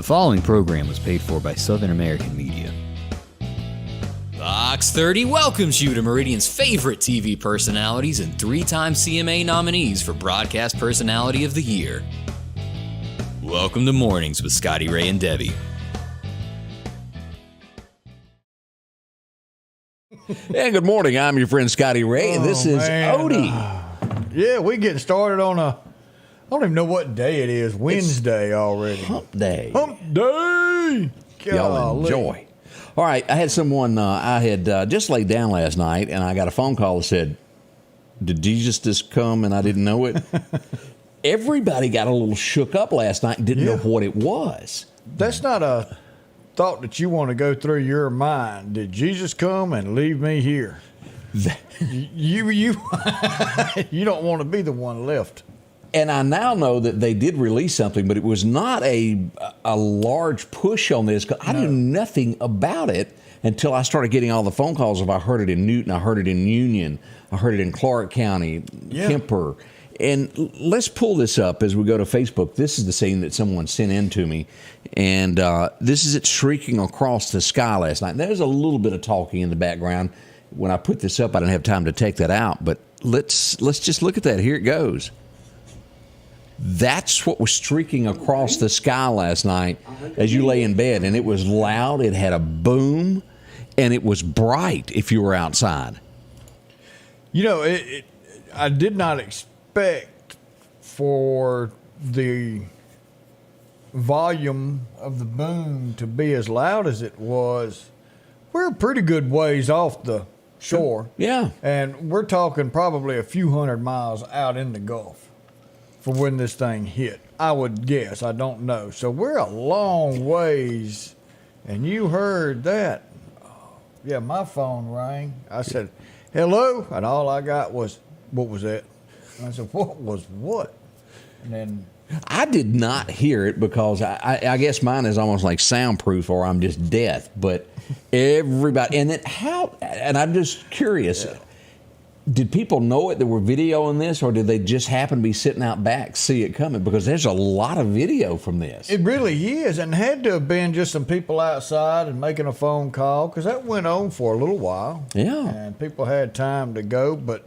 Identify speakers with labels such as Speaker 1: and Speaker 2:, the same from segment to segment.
Speaker 1: The following program was paid for by Southern American Media.
Speaker 2: Fox 30 welcomes you to Meridian's favorite TV personalities and three-time CMA nominees for Broadcast Personality of the Year. Welcome to Mornings with Scotty Ray and Debbie.
Speaker 3: And good morning. I'm your friend Scotty Ray, and this is Odie.
Speaker 4: Yeah, we getting started on I don't even know what day it is. Wednesday already.
Speaker 3: Hump Day.
Speaker 4: Hump Day.
Speaker 3: Y'all enjoy. All right, I had someone, I had just laid down last night, and I got a phone call that said, did Jesus just come and I didn't know it? Everybody got a little shook up last night and didn't know what it was.
Speaker 4: That's not a thought that you want to go through your mind. Did Jesus come and leave me here? You you don't want to be the one left.
Speaker 3: And I now know that they did release something, but it was not a large push on this. I knew nothing about it until I started getting all the phone calls of I heard it in Newton, I heard it in Union, I heard it in Clark County, Kemper. And let's pull this up as we go to Facebook. This is the scene that someone sent in to me. And this is it streaking across the sky last night. There's a little bit of talking in the background. When I put this up, I didn't have time to take that out. But let's just look at that. Here it goes. That's what was streaking across the sky last night as you lay in bed. And it was loud. It had a boom. And it was bright if you were outside.
Speaker 4: You know, I did not expect for the volume of the boom to be as loud as it was. We're a pretty good ways off the shore.
Speaker 3: Yeah.
Speaker 4: And we're talking probably a few hundred miles out in the Gulf for when this thing hit. I would guess. I don't know. So we're a long ways. And you heard that. Yeah, my phone rang. I said, hello. And all I got was, what was that? And I said, what was what? And then
Speaker 3: I did not hear it because I guess mine is almost like soundproof or I'm just deaf. But everybody, and I'm just curious, did people know it? There were video on this, or did they just happen to be sitting out back, see it coming? Because there's a lot of video from this.
Speaker 4: It really is, and had to have been just some people outside and making a phone call, because that went on for a little while.
Speaker 3: Yeah.
Speaker 4: And people had time to go, but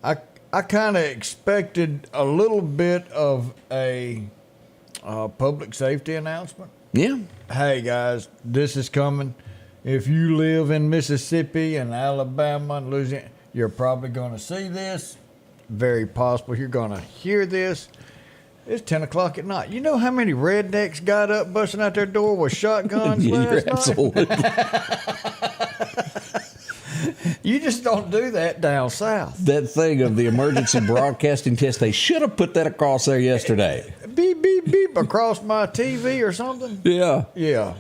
Speaker 4: I kind of expected a little bit of a public safety announcement.
Speaker 3: Yeah.
Speaker 4: Hey, guys, this is coming. If you live in Mississippi and Alabama and Louisiana, you're probably going to see this. Very possible you're going to hear this. It's 10 o'clock at night. You know how many rednecks got up busting out their door with shotguns last night?
Speaker 3: Absolutely.
Speaker 4: You just don't do that down south.
Speaker 3: That thing of the emergency broadcasting test, they should have put that across there yesterday.
Speaker 4: Beep, beep, beep across my TV or something.
Speaker 3: Yeah.
Speaker 4: Yeah.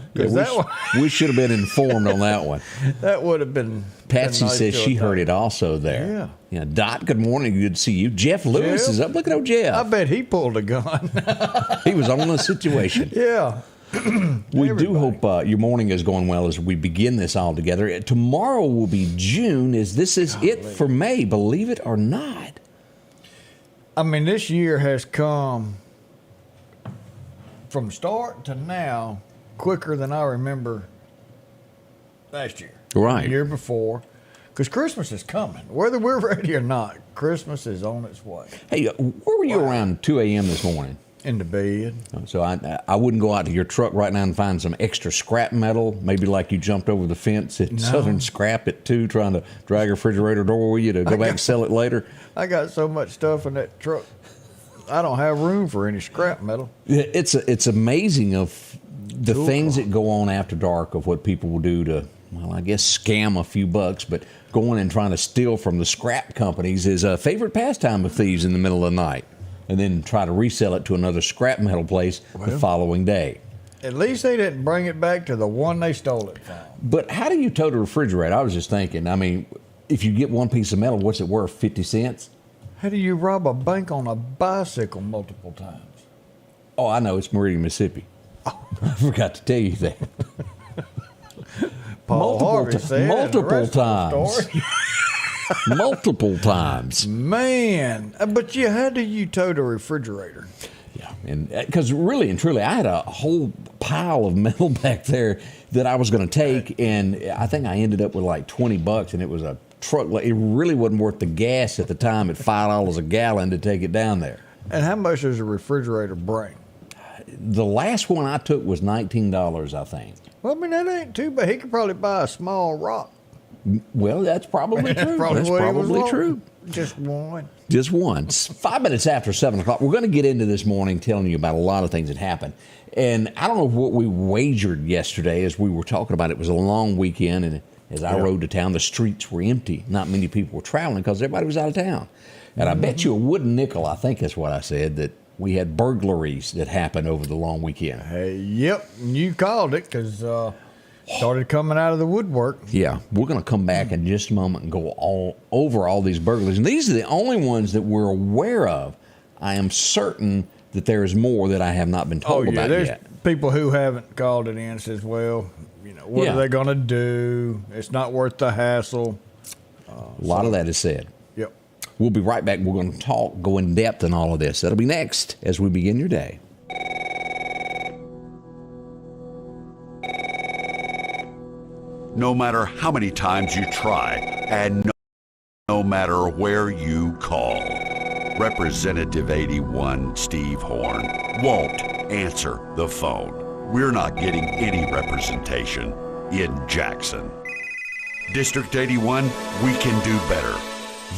Speaker 3: We should have been informed on that one.
Speaker 4: That would have been.
Speaker 3: Patsy
Speaker 4: nice
Speaker 3: says she heard it also there. Yeah. Dot, good morning. Good to see you. Jeff Lewis is up. Look at old Jeff.
Speaker 4: I bet he pulled a gun.
Speaker 3: He was on the situation.
Speaker 4: Yeah.
Speaker 3: We do hope your morning is going well as we begin this all together. Tomorrow will be June. This is it for May, believe it or not.
Speaker 4: I mean, this year has come from start to now quicker than I remember last year.
Speaker 3: Right.
Speaker 4: The year before. Because Christmas is coming. Whether we're ready or not, Christmas is on its way.
Speaker 3: Hey, where were you around 2 a.m. this morning?
Speaker 4: In the bed.
Speaker 3: So I wouldn't go out to your truck right now and find some extra scrap metal, maybe like you jumped over the fence at Southern Scrap at 2 trying to drag a refrigerator door with you to go back and sell it later.
Speaker 4: I got so much stuff in that truck, I don't have room for any scrap metal.
Speaker 3: It's amazing of the things that go on after dark of what people will do to, well, I guess scam a few bucks, but going and trying to steal from the scrap companies is a favorite pastime of thieves in the middle of the night. And then try to resell it to another scrap metal place the following day.
Speaker 4: At least they didn't bring it back to the one they stole it from.
Speaker 3: But how do you tote a refrigerator? I was just thinking, I mean, if you get one piece of metal, what's it worth, 50 cents?
Speaker 4: How do you rob a bank on a bicycle multiple times?
Speaker 3: Oh, I know. It's Meridian, Mississippi. I forgot to tell you that. Multiple times. Multiple times.
Speaker 4: Man, but how do you tote a refrigerator?
Speaker 3: Yeah, and because really and truly, I had a whole pile of metal back there that I was going to take, and I think I ended up with like $20, and it was a truck. It really wasn't worth the gas at the time at $5 a gallon to take it down there.
Speaker 4: And how much does a refrigerator bring?
Speaker 3: The last one I took was $19, I think.
Speaker 4: Well, I mean, that ain't too bad. He could probably buy a small rock.
Speaker 3: Well, that's probably true.
Speaker 4: Probably
Speaker 3: That's
Speaker 4: what he was
Speaker 3: probably
Speaker 4: wanting.
Speaker 3: true.
Speaker 4: Just one.
Speaker 3: Just one. 5 minutes after 7 o'clock. We're going to get into this morning telling you about a lot of things that happened. And I don't know what we wagered yesterday as we were talking about it. It was a long weekend, and as I rode to town, the streets were empty. Not many people were traveling because everybody was out of town. And I bet you a wooden nickel, I think that's what I said, that we had burglaries that happened over the long weekend.
Speaker 4: Hey, yep. You called it because started coming out of the woodwork.
Speaker 3: Yeah, we're going to come back in just a moment and go all over all these burglaries. And these are the only ones that we're aware of. I am certain that there is more that I have not been told about
Speaker 4: there's
Speaker 3: yet.
Speaker 4: people who haven't called it in says, well, what are they going to do? It's not worth the hassle.
Speaker 3: A lot of that is said.
Speaker 4: Yep.
Speaker 3: We'll be right back. We're going to go in depth on all of this. That'll be next as we begin your day.
Speaker 5: No matter how many times you try, and no matter where you call, Representative 81 Steve Horn won't answer the phone. We're not getting any representation in Jackson. District 81, we can do better.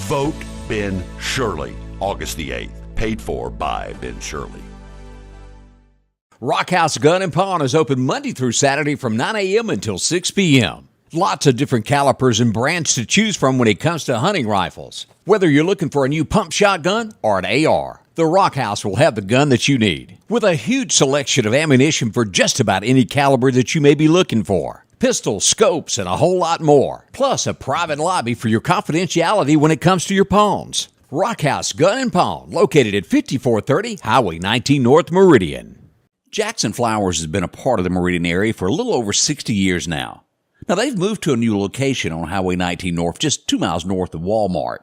Speaker 5: Vote Ben Shirley, August the 8th. Paid for by Ben Shirley.
Speaker 3: Rockhouse Gun and Pawn is open Monday through Saturday from 9 a.m. until 6 p.m. Lots of different calibers and brands to choose from when it comes to hunting rifles. Whether you're looking for a new pump shotgun or an AR, the Rockhouse will have the gun that you need. With a huge selection of ammunition for just about any caliber that you may be looking for. Pistols, scopes, and a whole lot more. Plus a private lobby for your confidentiality when it comes to your pawns. Rockhouse Gun and Pawn, located at 5430 Highway 19 North Meridian. Jackson Flowers has been a part of the Meridian area for a little over 60 years now. Now, they've moved to a new location on Highway 19 North, just 2 miles north of Walmart.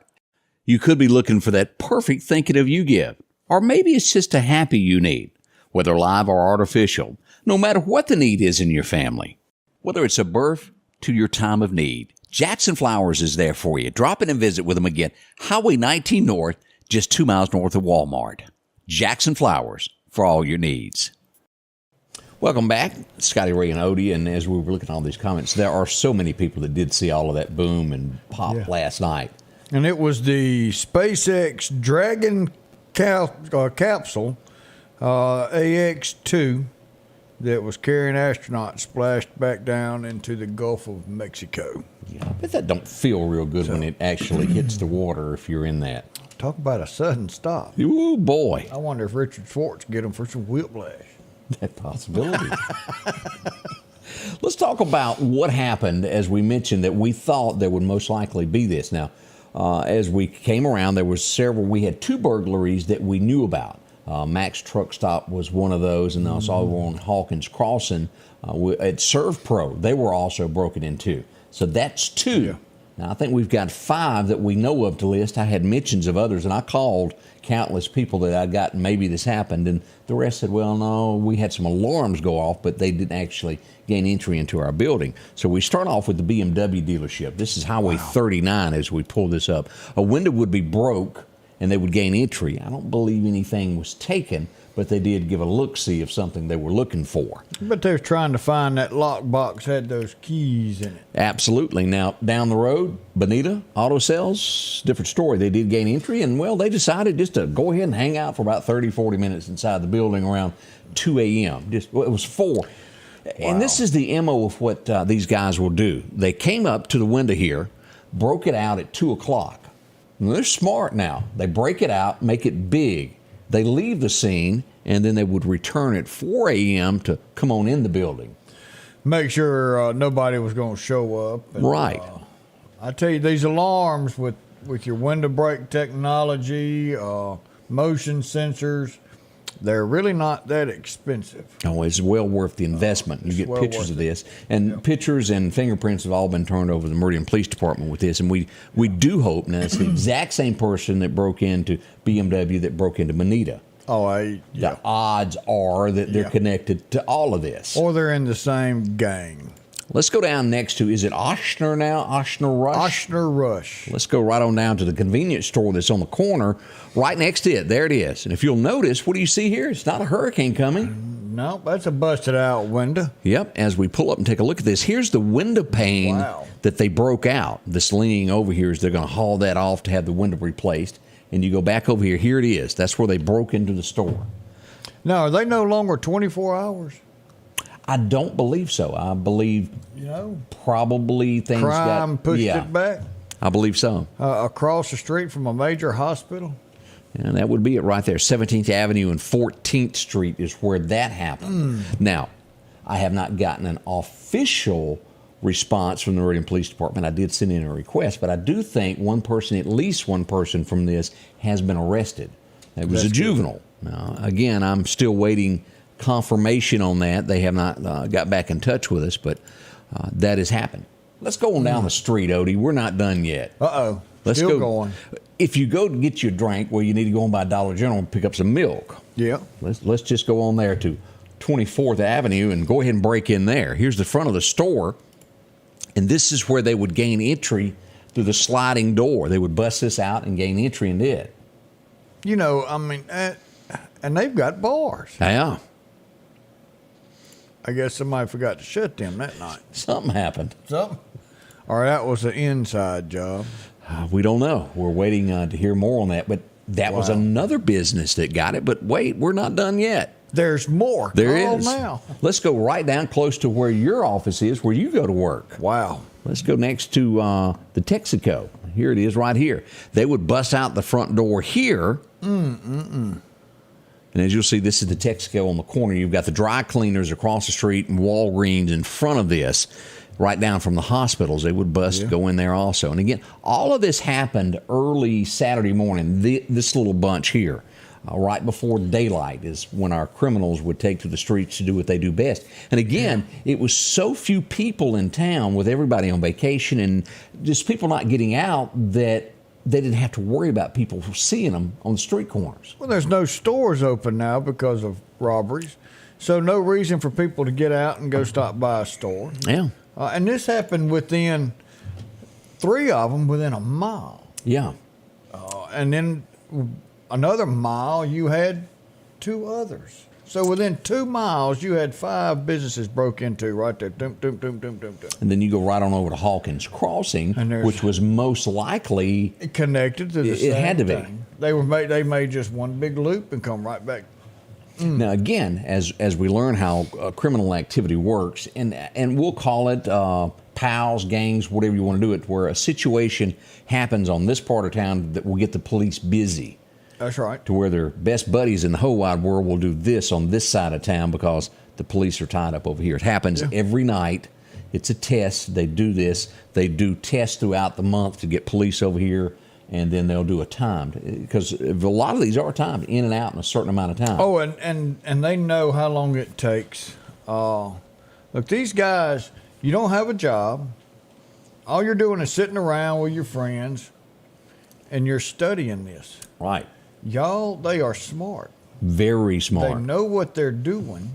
Speaker 3: You could be looking for that perfect thinking of you gift. Or maybe it's just a happy you need, whether live or artificial, no matter what the need is in your family. Whether it's a birth to your time of need, Jackson Flowers is there for you. Drop in and visit with them again. Highway 19 North, just 2 miles north of Walmart. Jackson Flowers, for all your needs. Welcome back, Scotty Ray and Odie, and as we were looking at all these comments, there are so many people that did see all of that boom and pop last night.
Speaker 4: And it was the SpaceX Dragon capsule, AX-2, that was carrying astronauts splashed back down into the Gulf of Mexico.
Speaker 3: Yeah, I bet that don't feel real good when it actually hits the water if you're in that.
Speaker 4: Talk about a sudden stop.
Speaker 3: Ooh, boy.
Speaker 4: I wonder if Richard Schwartz get him for some whiplash.
Speaker 3: That possibility. Let's talk about what happened, as we mentioned, that we thought there would most likely be this. Now, as we came around, there was several. We had 2 burglaries that we knew about. Max Truck Stop was one of those, and also on Hawkins Crossing at ServPro, they were also broken into. So that's 2. Yeah. Now, I think we've got 5 that we know of to list. I had mentions of others, and I called countless people that I got, maybe this happened, and the rest said, well, no, we had some alarms go off, but they didn't actually gain entry into our building. So we start off with the BMW dealership. This is Highway 39 as we pull this up. A window would be broke, and they would gain entry. I don't believe anything was taken, but they did give a look-see of something they were looking for.
Speaker 4: But they were trying to find that lockbox had those keys in it.
Speaker 3: Absolutely. Now, down the road, Bonita Auto Sales, different story. They did gain entry, and, well, they decided just to go ahead and hang out for about 30, 40 minutes inside the building around 2 a.m. It was 4. Wow. And this is the MO of what these guys will do. They came up to the window here, broke it out at 2 o'clock. And they're smart now. They break it out, make it big. They leave the scene, and then they would return at 4 a.m. to come on in the building.
Speaker 4: Make sure nobody was going to show up. And,
Speaker 3: right.
Speaker 4: I tell you, these alarms with your window brake technology, motion sensors, they're really not that expensive.
Speaker 3: Oh, it's well worth the investment. You get pictures of this. And pictures and fingerprints have all been turned over to the Meridian Police Department with this. And we do hope, now it's the exact same person that broke into BMW that broke into Bonita.
Speaker 4: yeah.
Speaker 3: The odds are that they're connected to all of this.
Speaker 4: Or they're in the same gang.
Speaker 3: Let's go down next to, is it Ochsner now? Ochsner Rush?
Speaker 4: Ochsner Rush.
Speaker 3: Let's go right on down to the convenience store that's on the corner, right next to it. There it is. And if you'll notice, what do you see here? It's not a hurricane coming.
Speaker 4: No, that's a busted out window.
Speaker 3: Yep. As we pull up and take a look at this, here's the window pane that they broke out. This leaning over here is they're going to haul that off to have the window replaced. And you go back over here. Here it is. That's where they broke into the store.
Speaker 4: Now, are they no longer 24 hours?
Speaker 3: I don't believe so. I believe, probably things
Speaker 4: crime pushed it back.
Speaker 3: I believe so.
Speaker 4: Across the street from a major hospital.
Speaker 3: And that would be it right there. 17th Avenue and 14th Street is where that happened. Now, I have not gotten an official response from the Meridian Police Department. I did send in a request, but I do think at least one person from this has been arrested. It was a juvenile. Now, again, I'm still waiting confirmation on that. They have not got back in touch with us, but that has happened. Let's go on down the street, Odie. We're not done yet.
Speaker 4: Uh-oh.
Speaker 3: Let's
Speaker 4: Still
Speaker 3: go.
Speaker 4: Going.
Speaker 3: If you go to get your drink, well, you need to go on by Dollar General and pick up some milk.
Speaker 4: Yeah.
Speaker 3: Let's just go on there to 24th Avenue and go ahead and break in there. Here's the front of the store, and this is where they would gain entry through the sliding door. They would bust this out and gain entry into it.
Speaker 4: And they've got bars.
Speaker 3: Yeah.
Speaker 4: I guess somebody forgot to shut them that night.
Speaker 3: Something happened.
Speaker 4: Or that was an inside job.
Speaker 3: We don't know. We're waiting to hear more on that. But that was another business that got it. But wait, we're not done yet.
Speaker 4: There's more.
Speaker 3: There is.
Speaker 4: Now.
Speaker 3: Let's go right down close to where your office is, where you go to work.
Speaker 4: Wow.
Speaker 3: Let's go next to the Texaco. Here it is right here. They would bust out the front door here. And as you'll see, this is the Texaco on the corner. You've got the dry cleaners across the street and Walgreens in front of this, right down from the hospitals. They would go in there also. And again, all of this happened early Saturday morning, this little bunch here. Right before daylight is when our criminals would take to the streets to do what they do best. And again, it was so few people in town with everybody on vacation and just people not getting out that they didn't have to worry about people seeing them on the street corners.
Speaker 4: Well, there's no stores open now because of robberies. So no reason for people to get out and go stop by a store.
Speaker 3: Yeah.
Speaker 4: And this happened within 3 of them within a mile.
Speaker 3: Yeah.
Speaker 4: And then another mile, you had 2 others. So within 2 miles, you had 5 businesses broke into right there. Dum, dum, dum, dum, dum, dum.
Speaker 3: And then you go right on over to Hawkins Crossing, which was most likely
Speaker 4: connected to the same
Speaker 3: it had to
Speaker 4: thing.
Speaker 3: be.
Speaker 4: They made just one big loop and come right back.
Speaker 3: Now, again, as we learn how criminal activity works, and we'll call it pals, gangs, whatever you want to do it, where a situation happens on this part of town that will get the police busy.
Speaker 4: That's right.
Speaker 3: To where their best buddies in the whole wide world will do this on this side of town because the police are tied up over here. It happens every night. It's a test. They do this. They do tests throughout the month to get police over here, and then they'll do a timed. Because a lot of these are timed in and out in a certain amount of time.
Speaker 4: Oh, and they know how long it takes. Look, these guys, you don't have a job. All you're doing is sitting around with your friends, and you're studying this.
Speaker 3: Right.
Speaker 4: Y'all, they are smart.
Speaker 3: Very smart.
Speaker 4: They know what they're doing,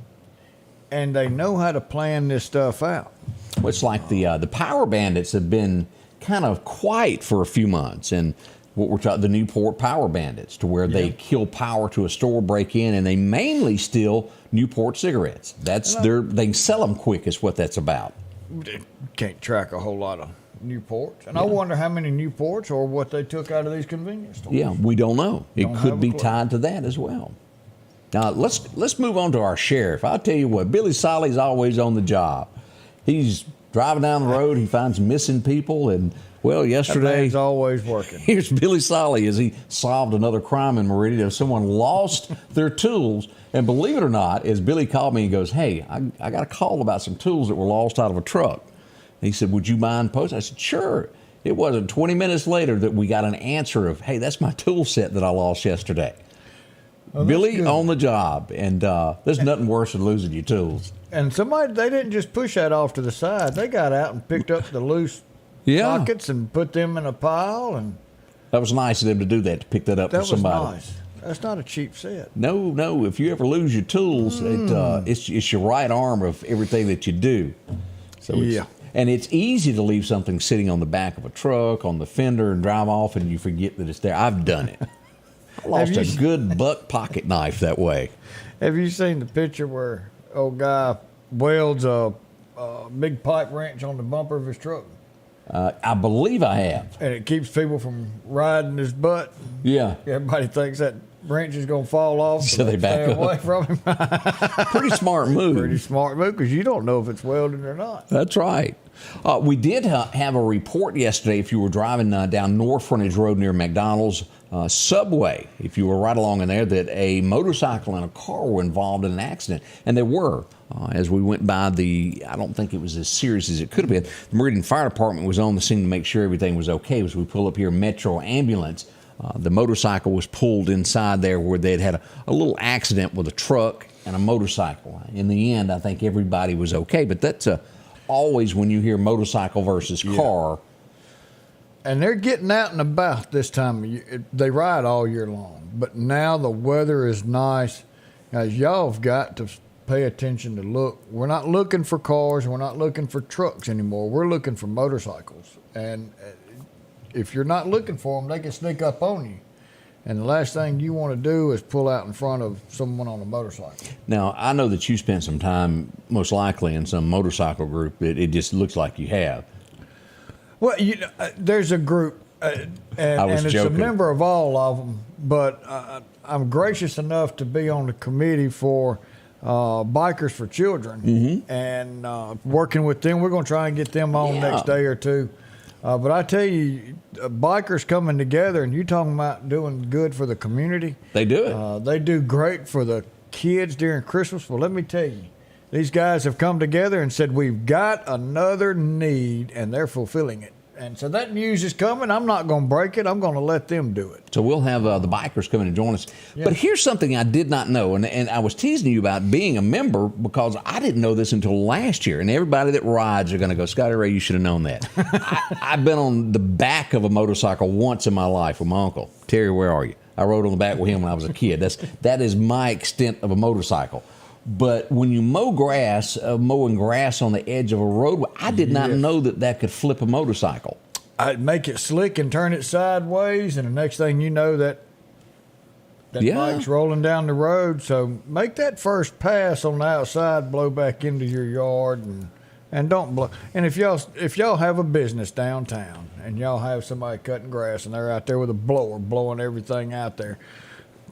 Speaker 4: and they know how to plan this stuff out.
Speaker 3: Well, it's like the Power Bandits have been kind of quiet for a few months, and what we're talking the Newport Power Bandits, to where they kill power to a store, break in, and they mainly steal Newport cigarettes. They sell them quick, is what that's about.
Speaker 4: Can't track a whole lot of Newports, and I wonder how many Newports or what they took out of these convenience stores.
Speaker 3: Yeah, we don't know. It could be tied to that as well. Now let's move on to our sheriff. I'll tell you what, Billy Solly's always on the job. He's driving down the road, he finds missing people, and yesterday
Speaker 4: he's always working.
Speaker 3: Here's Billy Solly as he solved another crime in Meridian. Someone lost their tools, and believe it or not, as Billy called me, he goes, "Hey, I got a call about some tools that were lost out of a truck." He said, "Would you mind posting?" I said, "Sure." It wasn't 20 minutes later that we got an answer of, "Hey, that's my tool set that I lost yesterday." Billy on the job, and there's nothing worse than losing your tools.
Speaker 4: And they didn't just push that off to the side. They got out and picked up the loose sockets and put them in a pile. And
Speaker 3: that was nice of them to do that, to pick that up for somebody.
Speaker 4: Was nice. That's not a cheap set.
Speaker 3: No. If you ever lose your tools, it's your right arm of everything that you do. So and it's easy to leave something sitting on the back of a truck, on the fender, and drive off, and you forget that it's there. I've done it. I lost a good buck pocket knife that way.
Speaker 4: Have you seen the picture where old guy welds a big pipe wrench on the bumper of his truck?
Speaker 3: I believe I have.
Speaker 4: And it keeps people from riding his butt.
Speaker 3: Yeah.
Speaker 4: Everybody thinks that wrench is going to fall off,
Speaker 3: so they back
Speaker 4: stay away from him.
Speaker 3: Pretty smart move.
Speaker 4: Pretty smart move, because you don't know if it's welded or not.
Speaker 3: That's right. We did have a report yesterday, if you were driving down North Frontage Road near McDonald's Subway, if you were right along in there, that a motorcycle and a car were involved in an accident. And they were. As we went by I don't think it was as serious as it could have been. The Meridian Fire Department was on the scene to make sure everything was okay. As we pull up here, Metro Ambulance, the motorcycle was pulled inside there where they'd had a little accident with a truck and a motorcycle. In the end, I think everybody was okay. But that's always when you hear motorcycle versus car.
Speaker 4: And they're getting out and about this time of year. They ride all year long. But now the weather is nice. Guys, y'all have got to pay attention to look. We're not looking for cars. We're not looking for trucks anymore. We're looking for motorcycles. And if you're not looking for them, they can sneak up on you. And the last thing you want to do is pull out in front of someone on a motorcycle.
Speaker 3: Now, I know that you spent some time, most likely, in some motorcycle group. It just looks like you have.
Speaker 4: Well, there's a group, and it's
Speaker 3: joking.
Speaker 4: a member of all of them, but I'm gracious enough to be on the committee for Bikers for Children, and working with them. We're going to try and get them on next day or two. But I tell you, bikers coming together, and you talking about doing good for the community.
Speaker 3: They do it.
Speaker 4: They do great for the kids during Christmas. Well, let me tell you, these guys have come together and said, we've got another need, and they're fulfilling it. And so that news is coming. I'm not going to break it. I'm going to let them do it.
Speaker 3: So we'll have the bikers come in and join us. Yeah. But here's something I did not know, and I was teasing you about being a member, because I didn't know this until last year. And everybody that rides are going to go, Scotty Ray, you should have known that. I've been on the back of a motorcycle once in my life with my uncle. Terry, where are you? I rode on the back with him when I was a kid. That is my extent of a motorcycle. But when you mow grass, mowing grass on the edge of a roadway, I did not know that could flip a motorcycle.
Speaker 4: I'd make it slick and turn it sideways, and the next thing you know, that bike's rolling down the road. So make that first pass on the outside, blow back into your yard, and don't blow. And if y'all have a business downtown and y'all have somebody cutting grass and they're out there with a blower blowing everything out there,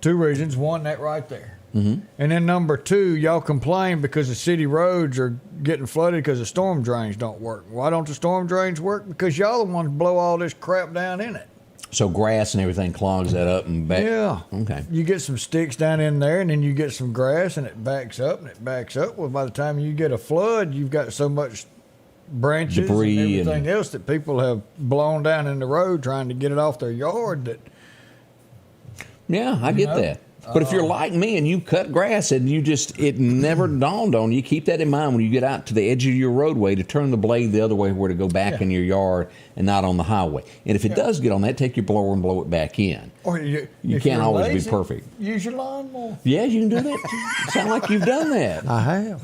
Speaker 4: two reasons. One, that right there. Mm-hmm. And then number two, y'all complain because the city roads are getting flooded because the storm drains don't work. Why don't the storm drains work? Because y'all the ones blow all this crap down in it.
Speaker 3: So grass and everything clogs that up and back?
Speaker 4: Yeah.
Speaker 3: Okay.
Speaker 4: You get some sticks down in there, and then you get some grass, and it backs up, and it backs up. Well, by the time you get a flood, you've got so much branches
Speaker 3: debris
Speaker 4: and everything else that people have blown down in the road trying to get it off their yard.
Speaker 3: Yeah, I get that. But if you're like me and you cut grass and it never dawned on you, keep that in mind when you get out to the edge of your roadway to turn the blade the other way where to go back in your yard and not on the highway. And if it does get on that, take your blower and blow it back in.
Speaker 4: Or
Speaker 3: you can't always be perfect.
Speaker 4: Use your lawnmower.
Speaker 3: Yeah, you can do that. Sound like you've done that.
Speaker 4: I have.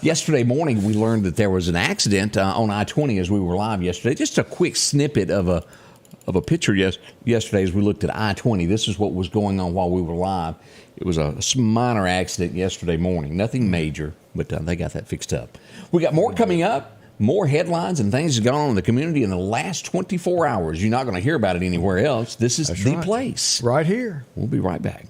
Speaker 3: Yesterday morning, we learned that there was an accident on I-20 as we were live yesterday. Just a quick snippet of a picture yesterday as we looked at I-20. This is what was going on while we were live. It was a minor accident yesterday morning. Nothing major, but they got that fixed up. We got more coming up, more headlines and things that gone on in the community in the last 24 hours. You're not going to hear about it anywhere else. This is the place.
Speaker 4: Right here.
Speaker 3: We'll be right back.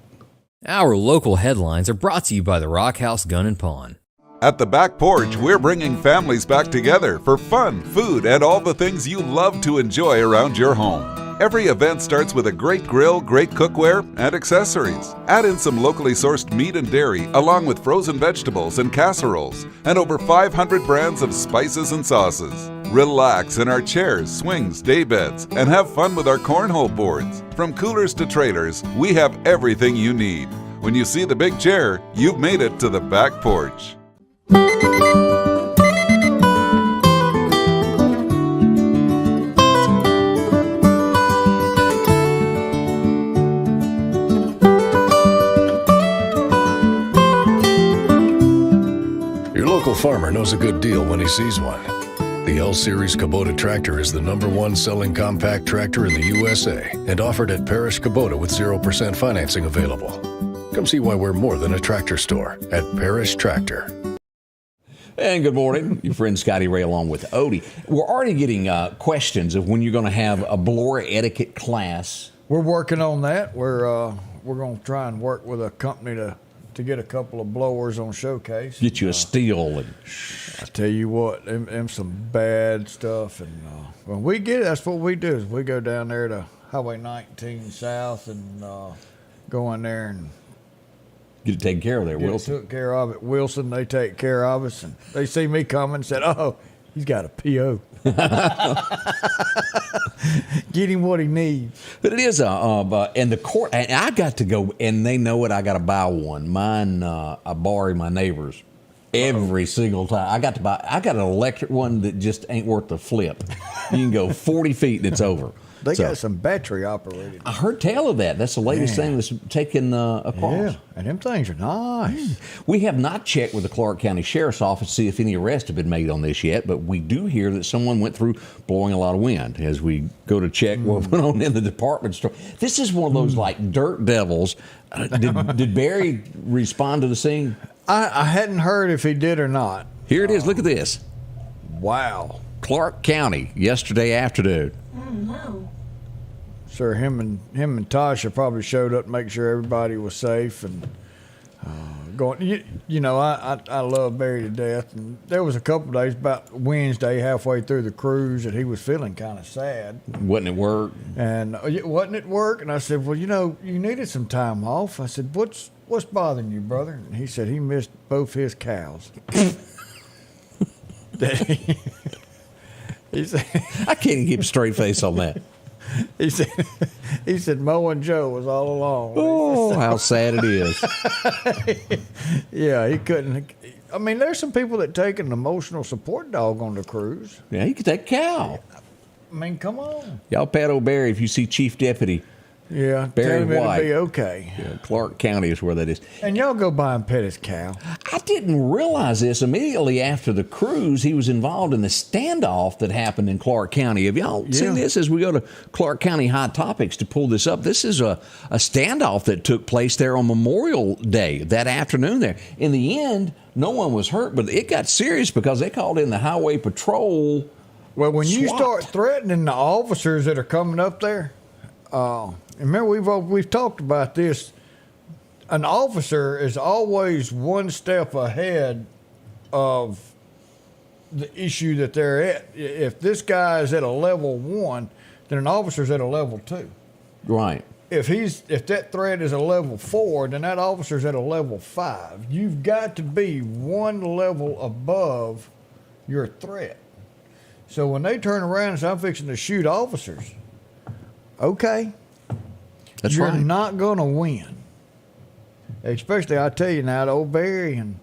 Speaker 2: Our local headlines are brought to you by the Rock House Gun and Pawn.
Speaker 6: At the Back Porch, we're bringing families back together for fun, food, and all the things you love to enjoy around your home. Every event starts with a great grill, great cookware, and accessories. Add in some locally sourced meat and dairy, along with frozen vegetables and casseroles, and over 500 brands of spices and sauces. Relax in our chairs, swings, daybeds, and have fun with our cornhole boards. From coolers to trailers, we have everything you need. When you see the big chair, you've made it to the Back Porch.
Speaker 7: farmer knows a good deal when he sees one. The L-Series Kubota tractor is the #1 selling compact tractor in the USA and offered at Parish Kubota with 0% financing available. Come see why we're more than a tractor store at Parish Tractor.
Speaker 3: And good morning, your friend Scotty Ray along with Odie. We're already getting questions of when you're going to have a blower etiquette class.
Speaker 4: We're working on that. We're going to try and work with a company to get a couple of blowers on showcase.
Speaker 3: Get you a steel. And
Speaker 4: I tell you what, them some bad stuff. And when we get it, that's what we do. Is we go down there to Highway 19 South and go in there and
Speaker 3: get it taken care of there, Wilson.
Speaker 4: Took care of it. Wilson, they take care of us. And they see me coming and said, oh, he's got a PO. Get him what he needs.
Speaker 3: But it is and the court, and I got to go, and they know it. I got to buy one. Mine, I borrow my neighbors every single time. I got an electric one that just ain't worth the flip. You can go 40 feet and it's over.
Speaker 4: They got some battery operated.
Speaker 3: I heard tell of that. That's the latest thing that's taken across.
Speaker 4: Yeah, and them things are nice.
Speaker 3: We have not checked with the Clark County Sheriff's Office to see if any arrests have been made on this yet, but we do hear that someone went through blowing a lot of wind as we go to check what went on in the department store. This is one of those like dirt devils. Did Barry respond to the scene?
Speaker 4: I hadn't heard if he did or not.
Speaker 3: Here it is. Look at this.
Speaker 4: Wow.
Speaker 3: Clark County yesterday afternoon.
Speaker 8: Oh, no.
Speaker 4: Sir, him and Tasha probably showed up to make sure everybody was safe and going. You know, I love Barry to death, and there was a couple of days about Wednesday, halfway through the cruise, that he was feeling kind of sad.
Speaker 3: Wasn't it work?
Speaker 4: And wasn't it work? And I said, well, you know, you needed some time off. I said, what's bothering you, brother? And he said he missed both his cows. He said,
Speaker 3: I can't even keep a straight face on that.
Speaker 4: He said Mo and Joe was all along.
Speaker 3: Oh, how sad it is.
Speaker 4: Yeah, he couldn't. I mean, there's some people that take an emotional support dog on the cruise.
Speaker 3: Yeah, you could take a cow.
Speaker 4: I mean, come on.
Speaker 3: Y'all pat old Barry if you see Chief Deputy.
Speaker 4: Yeah,
Speaker 3: Barry
Speaker 4: tell him
Speaker 3: White.
Speaker 4: it'll be okay.
Speaker 3: Yeah, Clark County is where that is.
Speaker 4: And y'all go by and pet his cow.
Speaker 3: I didn't realize this. Immediately after the cruise, he was involved in the standoff that happened in Clark County. Have y'all seen this as we go to Clark County Hot Topics to pull this up? This is a standoff that took place there on Memorial Day, that afternoon there. In the end, no one was hurt, but it got serious because they called in the Highway Patrol.
Speaker 4: Well, when you
Speaker 3: SWAT.
Speaker 4: start threatening the officers that are coming up there, remember we've talked about this. An officer is always one step ahead of the issue that they're at. If this guy is at a level 1, then an officer's at a level 2.
Speaker 3: Right.
Speaker 4: If that threat is a level 4, then that officer's at a level 5. You've got to be one level above your threat. So when they turn around and say, I'm fixing to shoot officers, okay.
Speaker 3: That's
Speaker 4: You're
Speaker 3: right.
Speaker 4: not going to win. Especially, I tell you now, the old Barry and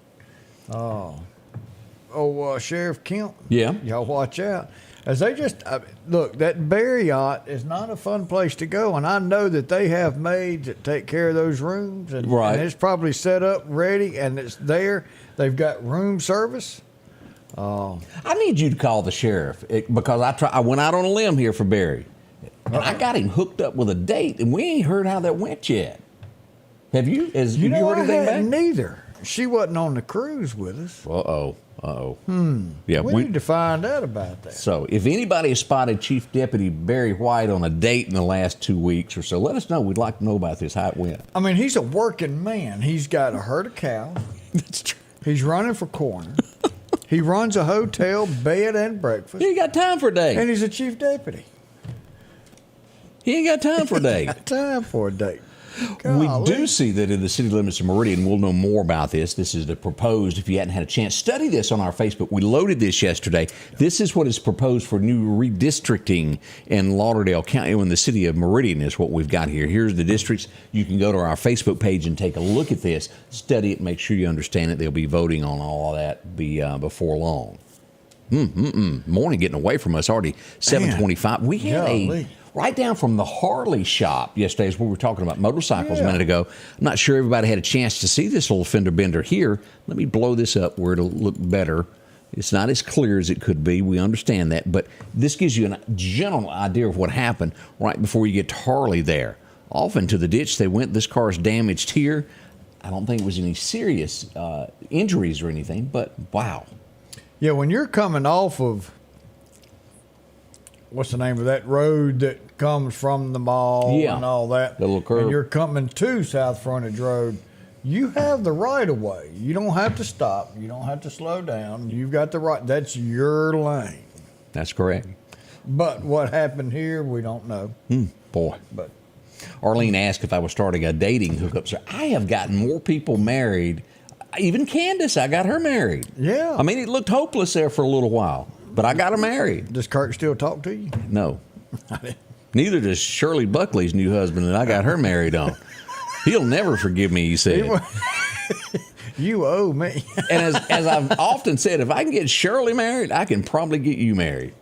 Speaker 4: Sheriff Kemp.
Speaker 3: Yeah.
Speaker 4: Y'all watch out. As they look, that Barry yacht is not a fun place to go. And I know that they have maids that take care of those rooms. And,
Speaker 3: right.
Speaker 4: And it's probably set up, ready, and it's there. They've got room service.
Speaker 3: I need you to call the sheriff because I went out on a limb here for Barry. And I got him hooked up with a date, and we ain't heard how that went yet. Have you? Have you heard anything back?
Speaker 4: Neither. She wasn't on the cruise with us.
Speaker 3: Uh-oh. Yeah,
Speaker 4: We need to find out about that.
Speaker 3: So if anybody has spotted Chief Deputy Barry White on a date in the last 2 weeks or so, let us know. We'd like to know about this, how it went.
Speaker 4: I mean, he's a working man. He's got a herd of cows.
Speaker 3: That's true.
Speaker 4: He's running for coroner. He runs a hotel, bed, and breakfast.
Speaker 3: He ain't got time for a date.
Speaker 4: And he's a chief deputy.
Speaker 3: He ain't got time for a date.
Speaker 4: Time for a date.
Speaker 3: We
Speaker 4: Golly.
Speaker 3: do see that in the city limits of Meridian. We'll know more about this. This is the proposed, if you hadn't had a chance, study this on our Facebook. We loaded this yesterday. This is what is proposed for new redistricting in Lauderdale County, in the city of Meridian is what we've got here. Here's the districts. You can go to our Facebook page and take a look at this, study it, make sure you understand it. They'll be voting on all of that before long. Morning getting away from us already. 7:25. right down from the Harley shop yesterday, as we were talking about motorcycles a minute ago. I'm not sure everybody had a chance to see this little fender bender here. Let me blow this up where it'll look better. It's not as clear as it could be. We understand that. But this gives you a general idea of what happened right before you get to Harley there. Off into the ditch they went. This car is damaged here. I don't think it was any serious injuries or anything, but wow.
Speaker 4: Yeah, when you're coming off of, what's the name of that road that comes from the mall and all that?
Speaker 3: The little curve.
Speaker 4: And you're coming to South Frontage Road, you have the right of way. You don't have to stop. You don't have to slow down. You've got the right. That's your lane.
Speaker 3: That's correct.
Speaker 4: But what happened here, we don't know.
Speaker 3: Boy.
Speaker 4: But
Speaker 3: Arlene asked if I was starting a dating hookup. So I have gotten more people married. Even Candace, I got her married.
Speaker 4: Yeah.
Speaker 3: I mean, it looked hopeless there for a little while, but I got her married.
Speaker 4: Does Kurt still talk to you?
Speaker 3: No. Neither does Shirley Buckley's new husband that I got her married on. He'll never forgive me, he said.
Speaker 4: You owe me.
Speaker 3: And as I've often said, if I can get Shirley married, I can probably get you married.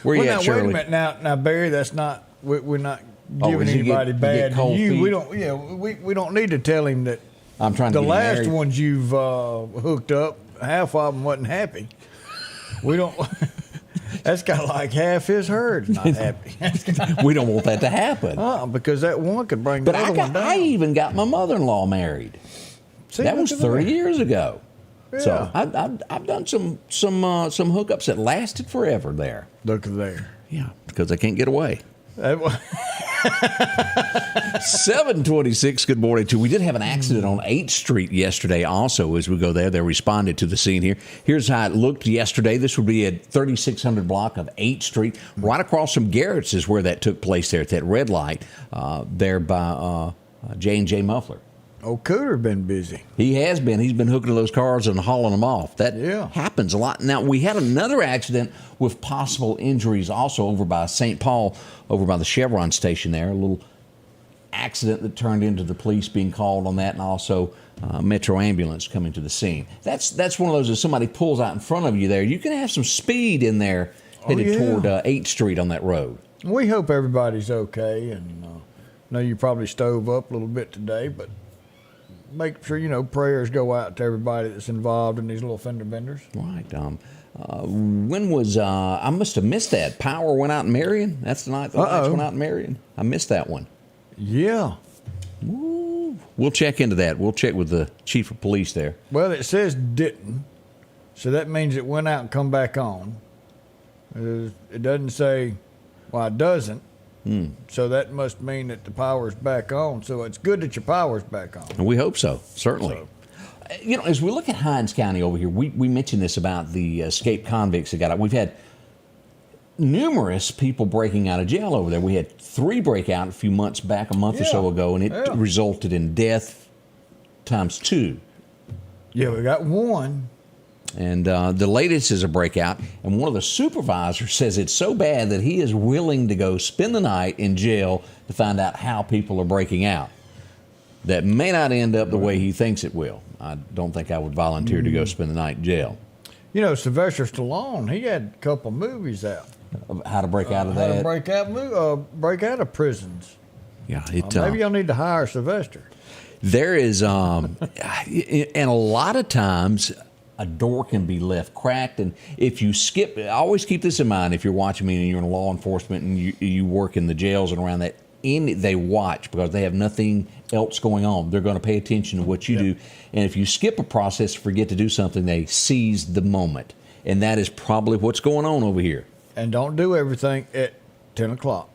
Speaker 3: Where you at, Shirley?
Speaker 4: Wait a minute. Now, Barry, that's not. We're not giving
Speaker 3: as you
Speaker 4: anybody
Speaker 3: get
Speaker 4: bad to
Speaker 3: cold
Speaker 4: you.
Speaker 3: feet?
Speaker 4: We don't. Yeah, we don't need to tell him that.
Speaker 3: I'm trying to
Speaker 4: The
Speaker 3: get
Speaker 4: last
Speaker 3: married.
Speaker 4: ones you've hooked up, half of them wasn't happy. We don't. That's got like half his herd's not happy.
Speaker 3: We don't want that to happen.
Speaker 4: Because that one could bring
Speaker 3: But
Speaker 4: the other one down.
Speaker 3: I even got my mother-in-law married.
Speaker 4: See,
Speaker 3: That
Speaker 4: look
Speaker 3: was
Speaker 4: at
Speaker 3: 30
Speaker 4: that.
Speaker 3: years ago.
Speaker 4: Yeah.
Speaker 3: So I've done some hookups that lasted forever there.
Speaker 4: Look at there.
Speaker 3: Yeah, because I can't get away.
Speaker 4: That was,
Speaker 3: 726, good morning to you. We did have an accident on 8th Street yesterday also. As we go there, they responded to the scene here. Here's how it looked yesterday. This would be at 3600 block of 8th Street. Right across from Garrett's is where that took place there at that red light there by J&J Muffler.
Speaker 4: oh, Cooter been busy.
Speaker 3: He has been. He's been hooking to those cars and hauling them off. That
Speaker 4: Yeah.
Speaker 3: happens a lot. Now, we had another accident with possible injuries also over by St. Paul, over by the Chevron station there. A little accident that turned into the police being called on that, and also Metro ambulance coming to the scene. That's one of those, if somebody pulls out in front of you there, you can have some speed in there headed
Speaker 4: yeah.
Speaker 3: toward 8th Street on that road.
Speaker 4: We hope everybody's okay, and know you probably stove up a little bit today, but make sure, prayers go out to everybody that's involved in these little fender benders.
Speaker 3: Right. When was, I must have missed that. Power went out in Marion? That's the night the lights went out in Marion? I missed that one.
Speaker 4: Yeah.
Speaker 3: Ooh. We'll check into that. We'll check with the chief of police there.
Speaker 4: Well, it says didn't, so that means it went out and come back on. It doesn't say, well, it doesn't. So that must mean that the power's back on. So it's good that your power's back on.
Speaker 3: And we hope so, certainly. As we look at Hinds County over here, we mentioned this about the escaped convicts that got out. We've had numerous people breaking out of jail over there. We had 3 break out a month or so ago, and it resulted in death times 2.
Speaker 4: Yeah, we got one.
Speaker 3: And the latest is a breakout, and one of the supervisors says it's so bad that he is willing to go spend the night in jail to find out how people are breaking out. That may not end up the way he thinks it will. I don't think I would volunteer to go spend the night in jail.
Speaker 4: Sylvester Stallone, he had a couple movies out.
Speaker 3: How to break out of
Speaker 4: How
Speaker 3: that.
Speaker 4: to break out of prisons.
Speaker 3: Yeah,
Speaker 4: Maybe y'all need to hire Sylvester.
Speaker 3: There is, and a lot of times, a door can be left cracked, and if you skip, always keep this in mind if you're watching me and you're in law enforcement and you work in the jails and around that, they watch because they have nothing else going on. They're going to pay attention to what you do, and if you skip a process, forget to do something, they seize the moment, and that is probably what's going on over here.
Speaker 4: And don't do everything at 10 o'clock.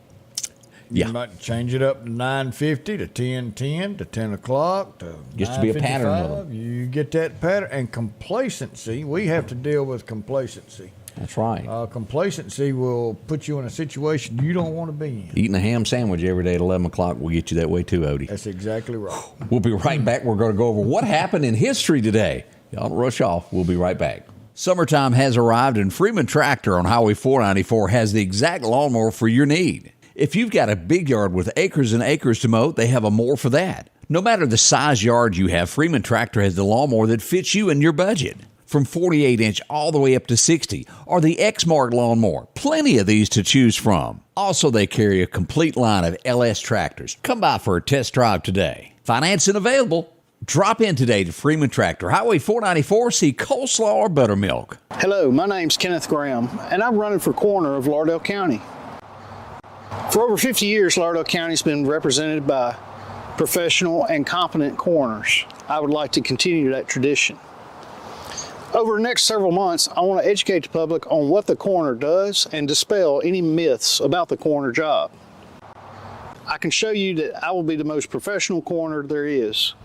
Speaker 3: Yeah.
Speaker 4: You might change it up to 9:50 to 10:10 to 10 o'clock to
Speaker 3: Gets to be a pattern of
Speaker 4: 9:55.
Speaker 3: them.
Speaker 4: You get that pattern. And complacency, we have to deal with complacency.
Speaker 3: That's right.
Speaker 4: Complacency will put you in a situation you don't want to be in.
Speaker 3: Eating a ham sandwich every day at 11 o'clock will get you that way too, Odie.
Speaker 4: That's exactly right.
Speaker 3: We'll be right back. We're going to go over what happened in history today. Y'all don't rush off. We'll be right back. Summertime has arrived, and Freeman Tractor on Highway 494 has the exact lawnmower for your need. If you've got a big yard with acres and acres to mow, they have a mower for that. No matter the size yard you have, Freeman Tractor has the lawnmower that fits you and your budget. from 48-inch all the way up to 60, or the X-Mark lawnmower. Plenty of these to choose from. Also, they carry a complete line of LS tractors. Come by for a test drive today. Financing available. Drop in today to Freeman Tractor, Highway 494, see coleslaw or buttermilk.
Speaker 8: Hello, my name's Kenneth Graham, and I'm running for coroner of Lauderdale County. For over 50 years, Lauderdale County's been represented by professional and competent coroners. I would like to continue that tradition. Over the next several months, I want to educate the public on what the coroner does and dispel any myths about the coroner job. I can show you that I will be the most professional coroner there is.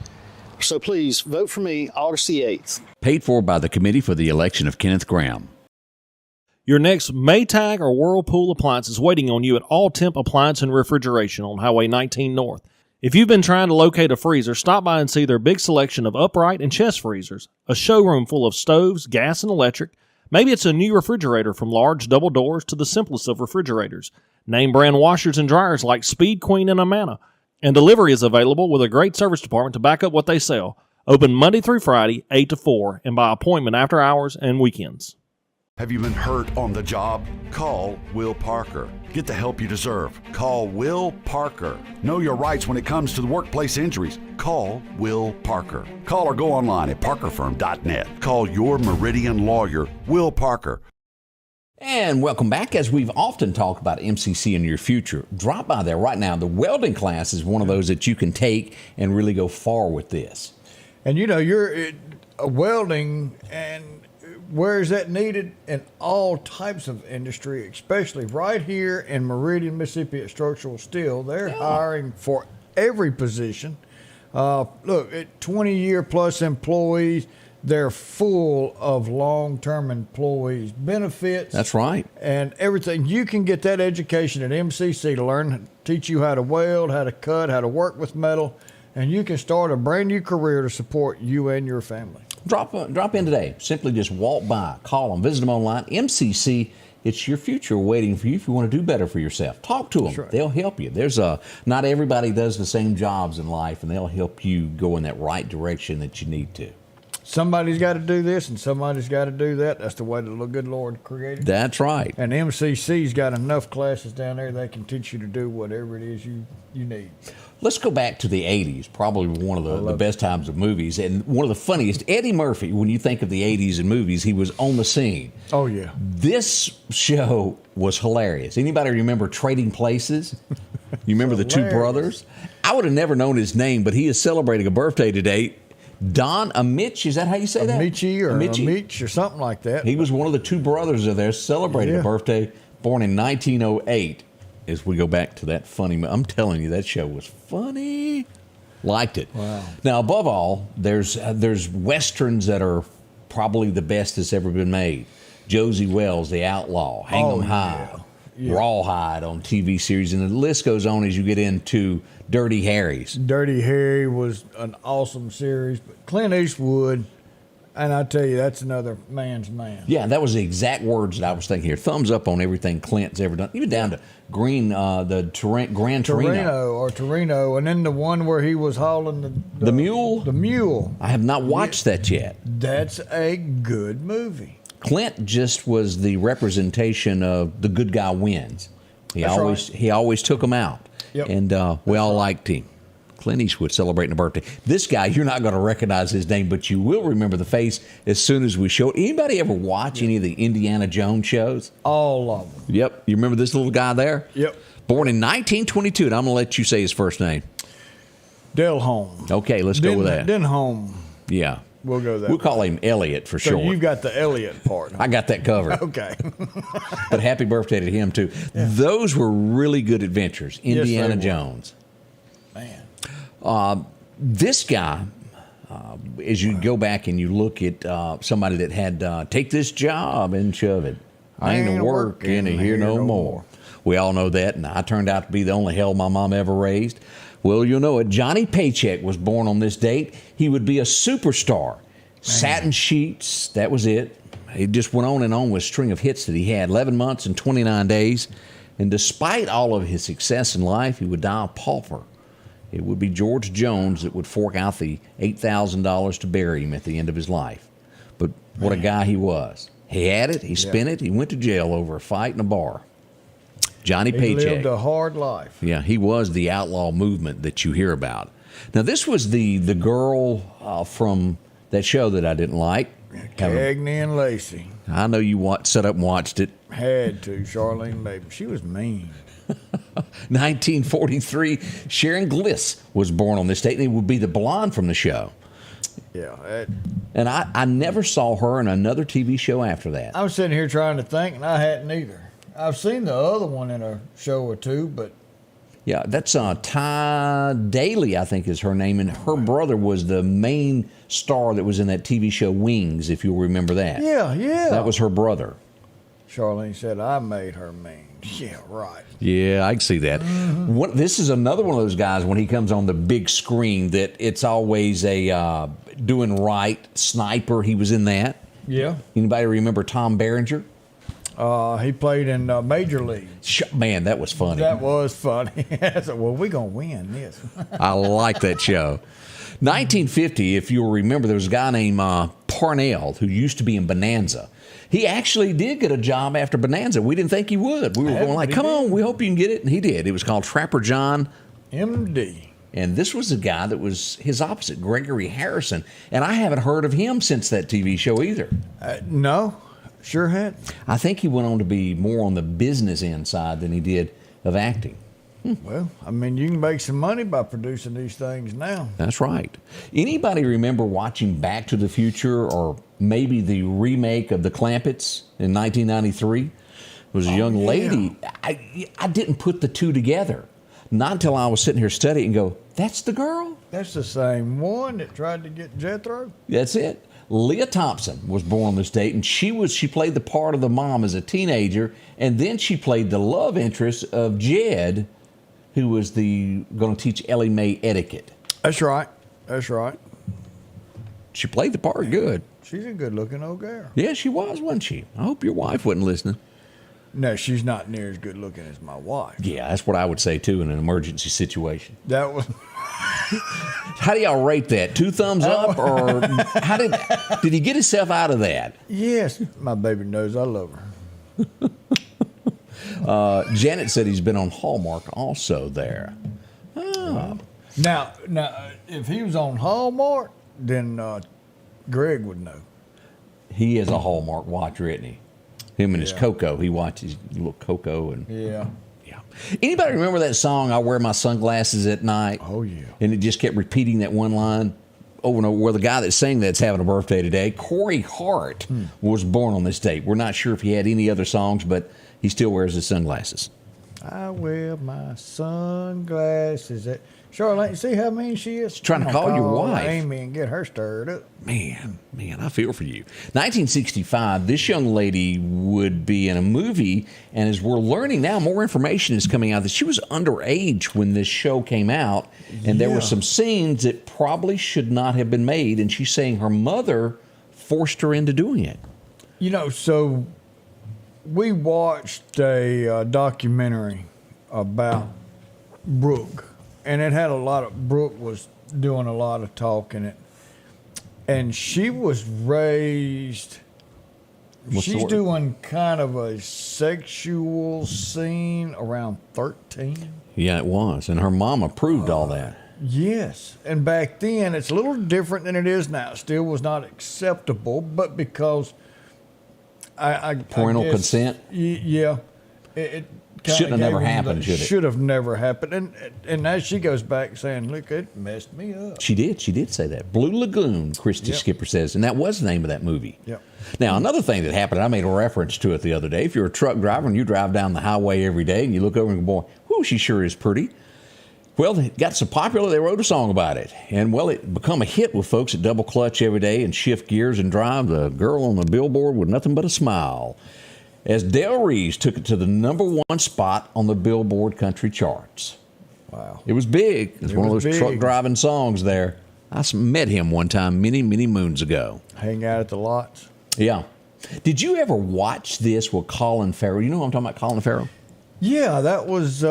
Speaker 8: So please vote for me August the 8th.
Speaker 3: Paid for by the Committee for the Election of Kenneth Graham.
Speaker 9: Your next Maytag or Whirlpool appliance is waiting on you at All Temp Appliance and Refrigeration on Highway 19 North. If you've been trying to locate a freezer, stop by and see their big selection of upright and chest freezers, a showroom full of stoves, gas, and electric. Maybe it's a new refrigerator from large double doors to the simplest of refrigerators. Name brand washers and dryers like Speed Queen and Amana. And delivery is available with a great service department to back up what they sell. Open Monday through Friday, 8 to 4, and by appointment after hours and weekends.
Speaker 5: Have you been hurt on the job? Call Will Parker. Get the help you deserve. Call Will Parker. Know your rights when it comes to the workplace injuries. Call Will Parker. Call or go online at parkerfirm.net. Call your Meridian lawyer, Will Parker.
Speaker 3: And welcome back. As we've often talked about MCC in your future, drop by there right now. The welding class is one of those that you can take and really go far with this.
Speaker 4: And you know, you're welding, and where is that needed? In all types of industry, especially right here in Meridian, Mississippi at Structural Steel. They're hiring for every position. Look, at 20-year plus employees. They're full of long-term employees, benefits.
Speaker 3: That's right.
Speaker 4: And everything. You can get that education at MCC to learn, teach you how to weld, how to cut, how to work with metal, and you can start a brand new career to support you and your family.
Speaker 3: Drop in today. Simply just walk by, call them, visit them online. MCC, it's your future waiting for you if you want to do better for yourself. Talk to them.
Speaker 4: Right.
Speaker 3: They'll help you. Not everybody does the same jobs in life, and they'll help you go in that right direction that you need to.
Speaker 4: Somebody's got to do this and somebody's got to do that. That's the way the good Lord created.
Speaker 3: That's right.
Speaker 4: And MCC's got enough classes down there that can teach you to do whatever it is you need.
Speaker 3: Let's go back to the 80s, probably one of the best times of movies. And one of the funniest, Eddie Murphy, when you think of the 80s and movies, he was on the scene.
Speaker 4: Oh, yeah.
Speaker 3: This show was hilarious. Anybody remember Trading Places? You remember the two brothers? I would have never known his name, but he is celebrating a birthday today. Don Amitch, is that how you say that?
Speaker 4: Amitch or something like that.
Speaker 3: He was one of the two brothers of theirs celebrating a birthday, born in 1908. As we go back to that funny, I'm telling you, that show was funny. Liked it.
Speaker 4: Wow.
Speaker 3: Now, above all, there's westerns that are probably the best that's ever been made. Josie Wells, The Outlaw, Hang 'em High, Rawhide on TV series, and the list goes on as you get into Dirty Harry's.
Speaker 4: Dirty Harry was an awesome series, but Clint Eastwood, and I tell you, that's another man's man.
Speaker 3: Yeah, that was the exact words that I was thinking here. Thumbs up on everything Clint's ever done, even down to Gran
Speaker 4: Torino, and then the one where he was hauling
Speaker 3: the mule.
Speaker 4: The mule.
Speaker 3: I have not watched that yet.
Speaker 4: That's a good movie.
Speaker 3: Clint just was the representation of the good guy wins. He always took him out.
Speaker 4: Yep.
Speaker 3: And we all liked him. Clint Eastwood celebrating a birthday. This guy, you're not going to recognize his name, but you will remember the face as soon as we show it. Anybody ever watch any of the Indiana Jones shows?
Speaker 4: All of them.
Speaker 3: Yep. You remember this little guy there?
Speaker 4: Yep.
Speaker 3: Born in 1922, and I'm going to let you say his first name.
Speaker 4: Delholm.
Speaker 3: Okay, let's go with that.
Speaker 4: Denholm.
Speaker 3: Yeah.
Speaker 4: We'll go that.
Speaker 3: We'll call him Elliot for
Speaker 4: so
Speaker 3: short.
Speaker 4: You've got the Elliot part.
Speaker 3: I got that covered.
Speaker 4: Okay.
Speaker 3: But happy birthday to him, too. Yeah. Those were really good adventures. Indiana Jones.
Speaker 4: Man.
Speaker 3: This guy, as you go back and you look at somebody that had take this job and shove it. I ain't working here no more. We all know that, and I turned out to be the only hell my mom ever raised. Well, you'll know it. Johnny Paycheck was born on this date. He would be a superstar. Satin Sheets, that was it. He just went on with a string of hits that he had, 11 months and 29 days. And despite all of his success in life, he would die a pauper. It would be George Jones that would fork out the $8,000 to bury him at the end of his life. But What a guy he was. He had it. He spent it. He went to jail over a fight in a bar. Johnny Paycheck.
Speaker 4: He lived a hard life.
Speaker 3: Yeah, he was the outlaw movement that you hear about. Now, this was the girl from that show that I didn't like.
Speaker 4: Cagney and Lacey.
Speaker 3: I know you set up and watched it.
Speaker 4: Had to. Charlene Maben. She was mean.
Speaker 3: 1943, Sharon Bliss was born on this date, and it would be the blonde from the show.
Speaker 4: Yeah.
Speaker 3: And I never saw her in another TV show after that.
Speaker 4: I was sitting here trying to think, and I hadn't either. I've seen the other one in a show or two, but...
Speaker 3: Yeah, that's Ty Daly, I think is her name, and her brother was the main star that was in that TV show Wings, if you'll remember that.
Speaker 4: Yeah.
Speaker 3: That was her brother.
Speaker 4: Charlene said, I made her mean. Yeah, right.
Speaker 3: Yeah, I can see that.
Speaker 4: Mm-hmm.
Speaker 3: This is another one of those guys when he comes on the big screen that it's always a doing right sniper. He was in that.
Speaker 4: Yeah.
Speaker 3: Anybody remember Tom Berenger?
Speaker 4: He played in Major League.
Speaker 3: Man, that was funny.
Speaker 4: That was funny. I said, well, we're going to win this.
Speaker 3: I like that show. 1950, if you'll remember, there was a guy named Parnell who used to be in Bonanza. He actually did get a job after Bonanza. We didn't think he would. We were going like, come on, we hope you can get it. And he did. It was called Trapper John.
Speaker 4: MD.
Speaker 3: And this was a guy that was his opposite, Gregory Harrison. And I haven't heard of him since that TV show either.
Speaker 4: No, sure had.
Speaker 3: I think he went on to be more on the business end side than he did of acting.
Speaker 4: Well, I mean, you can make some money by producing these things now.
Speaker 3: That's right. Anybody remember watching Back to the Future or maybe the remake of The Clampetts in 1993? It was a young lady. I didn't put the two together. Not until I was sitting here studying and go, that's the girl?
Speaker 4: That's the same one that tried to get Jethro?
Speaker 3: That's it. Leah Thompson was born on this date, and she played the part of the mom as a teenager, and then she played the love interest of Jed, who was going to teach Ellie Mae etiquette.
Speaker 4: That's right. That's right.
Speaker 3: She played the part good.
Speaker 4: She's a good-looking old girl.
Speaker 3: Yeah, she was, wasn't she? I hope your wife wasn't listening.
Speaker 4: No, she's not near as good-looking as my wife.
Speaker 3: Yeah, that's what I would say, too, in an emergency situation.
Speaker 4: That was...
Speaker 3: How do y'all rate that? 2 thumbs up, or how did he get himself out of that?
Speaker 4: Yes, my baby knows I love her.
Speaker 3: Janet said he's been on Hallmark also there. Oh.
Speaker 4: Now, if he was on Hallmark, then Greg would know.
Speaker 3: He is a Hallmark watcher, isn't he? Him and his Coco. He watches little Coco and
Speaker 4: yeah.
Speaker 3: Anybody remember that song, I Wear My Sunglasses at Night?
Speaker 4: Oh, yeah.
Speaker 3: And it just kept repeating that one line over and over. Well, the guy that sang that's having a birthday today, Corey Hart, was born on this date. We're not sure if he had any other songs, but he still wears his sunglasses.
Speaker 4: I wear my sunglasses at... Charlotte, see how mean she is?
Speaker 3: Trying to call your wife.
Speaker 4: Amy and get her stirred up.
Speaker 3: Man, I feel for you. 1965, this young lady would be in a movie, and as we're learning now, more information is coming out that she was underage when this show came out, and there were some scenes that probably should not have been made, and she's saying her mother forced her into doing it.
Speaker 4: You know, so we watched a documentary about Brooke. And it had Brooke was doing a lot of talking it. And she was raised, she's doing kind of a sexual scene around 13.
Speaker 3: Yeah, it was. And her mom approved all that.
Speaker 4: Yes. And back then, it's a little different than it is now. It still was not acceptable, but because
Speaker 3: Parental consent?
Speaker 4: Yeah. It
Speaker 3: shouldn't have never happened, should it?
Speaker 4: Should have never happened. And as she goes back saying, look, it messed me up.
Speaker 3: She did say that. Blue Lagoon, Christy Skipper says, and that was the name of that movie.
Speaker 4: Yep.
Speaker 3: Now, another thing that happened, I made a reference to it the other day. If you're a truck driver and you drive down the highway every day and you look over and go, boy, whoo, she sure is pretty. Well, it got so popular they wrote a song about it. And, well, it become a hit with folks that double clutch every day and shift gears and drive. The girl on the billboard with nothing but a smile. As Dale Reeves took it to the #1 spot on the Billboard country charts. Wow. It was big. It was one of those truck driving songs there. I met him one time many, many moons ago.
Speaker 4: Hang out at the lots.
Speaker 3: Yeah. Did you ever watch this with Colin Farrell? You know what I'm talking about, Colin Farrell?
Speaker 4: Yeah, that was... it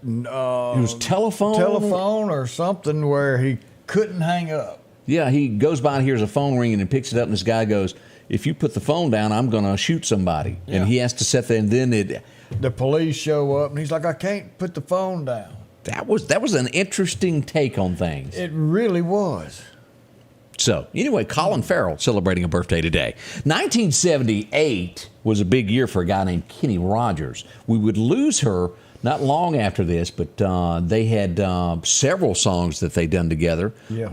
Speaker 3: was Telephone?
Speaker 4: Telephone or something where he couldn't hang up.
Speaker 3: Yeah, he goes by and hears a phone ringing and picks it up, and this guy goes, "If you put the phone down, I'm going to shoot somebody."
Speaker 4: Yeah.
Speaker 3: And he has to sit there, and then
Speaker 4: the police show up, and he's like, "I can't put the phone down."
Speaker 3: That was an interesting take on things.
Speaker 4: It really was.
Speaker 3: So, anyway, Colin Farrell celebrating a birthday today. 1978 was a big year for a guy named Kenny Rogers. We would lose her not long after this, but they had several songs that they done together.
Speaker 4: Yeah.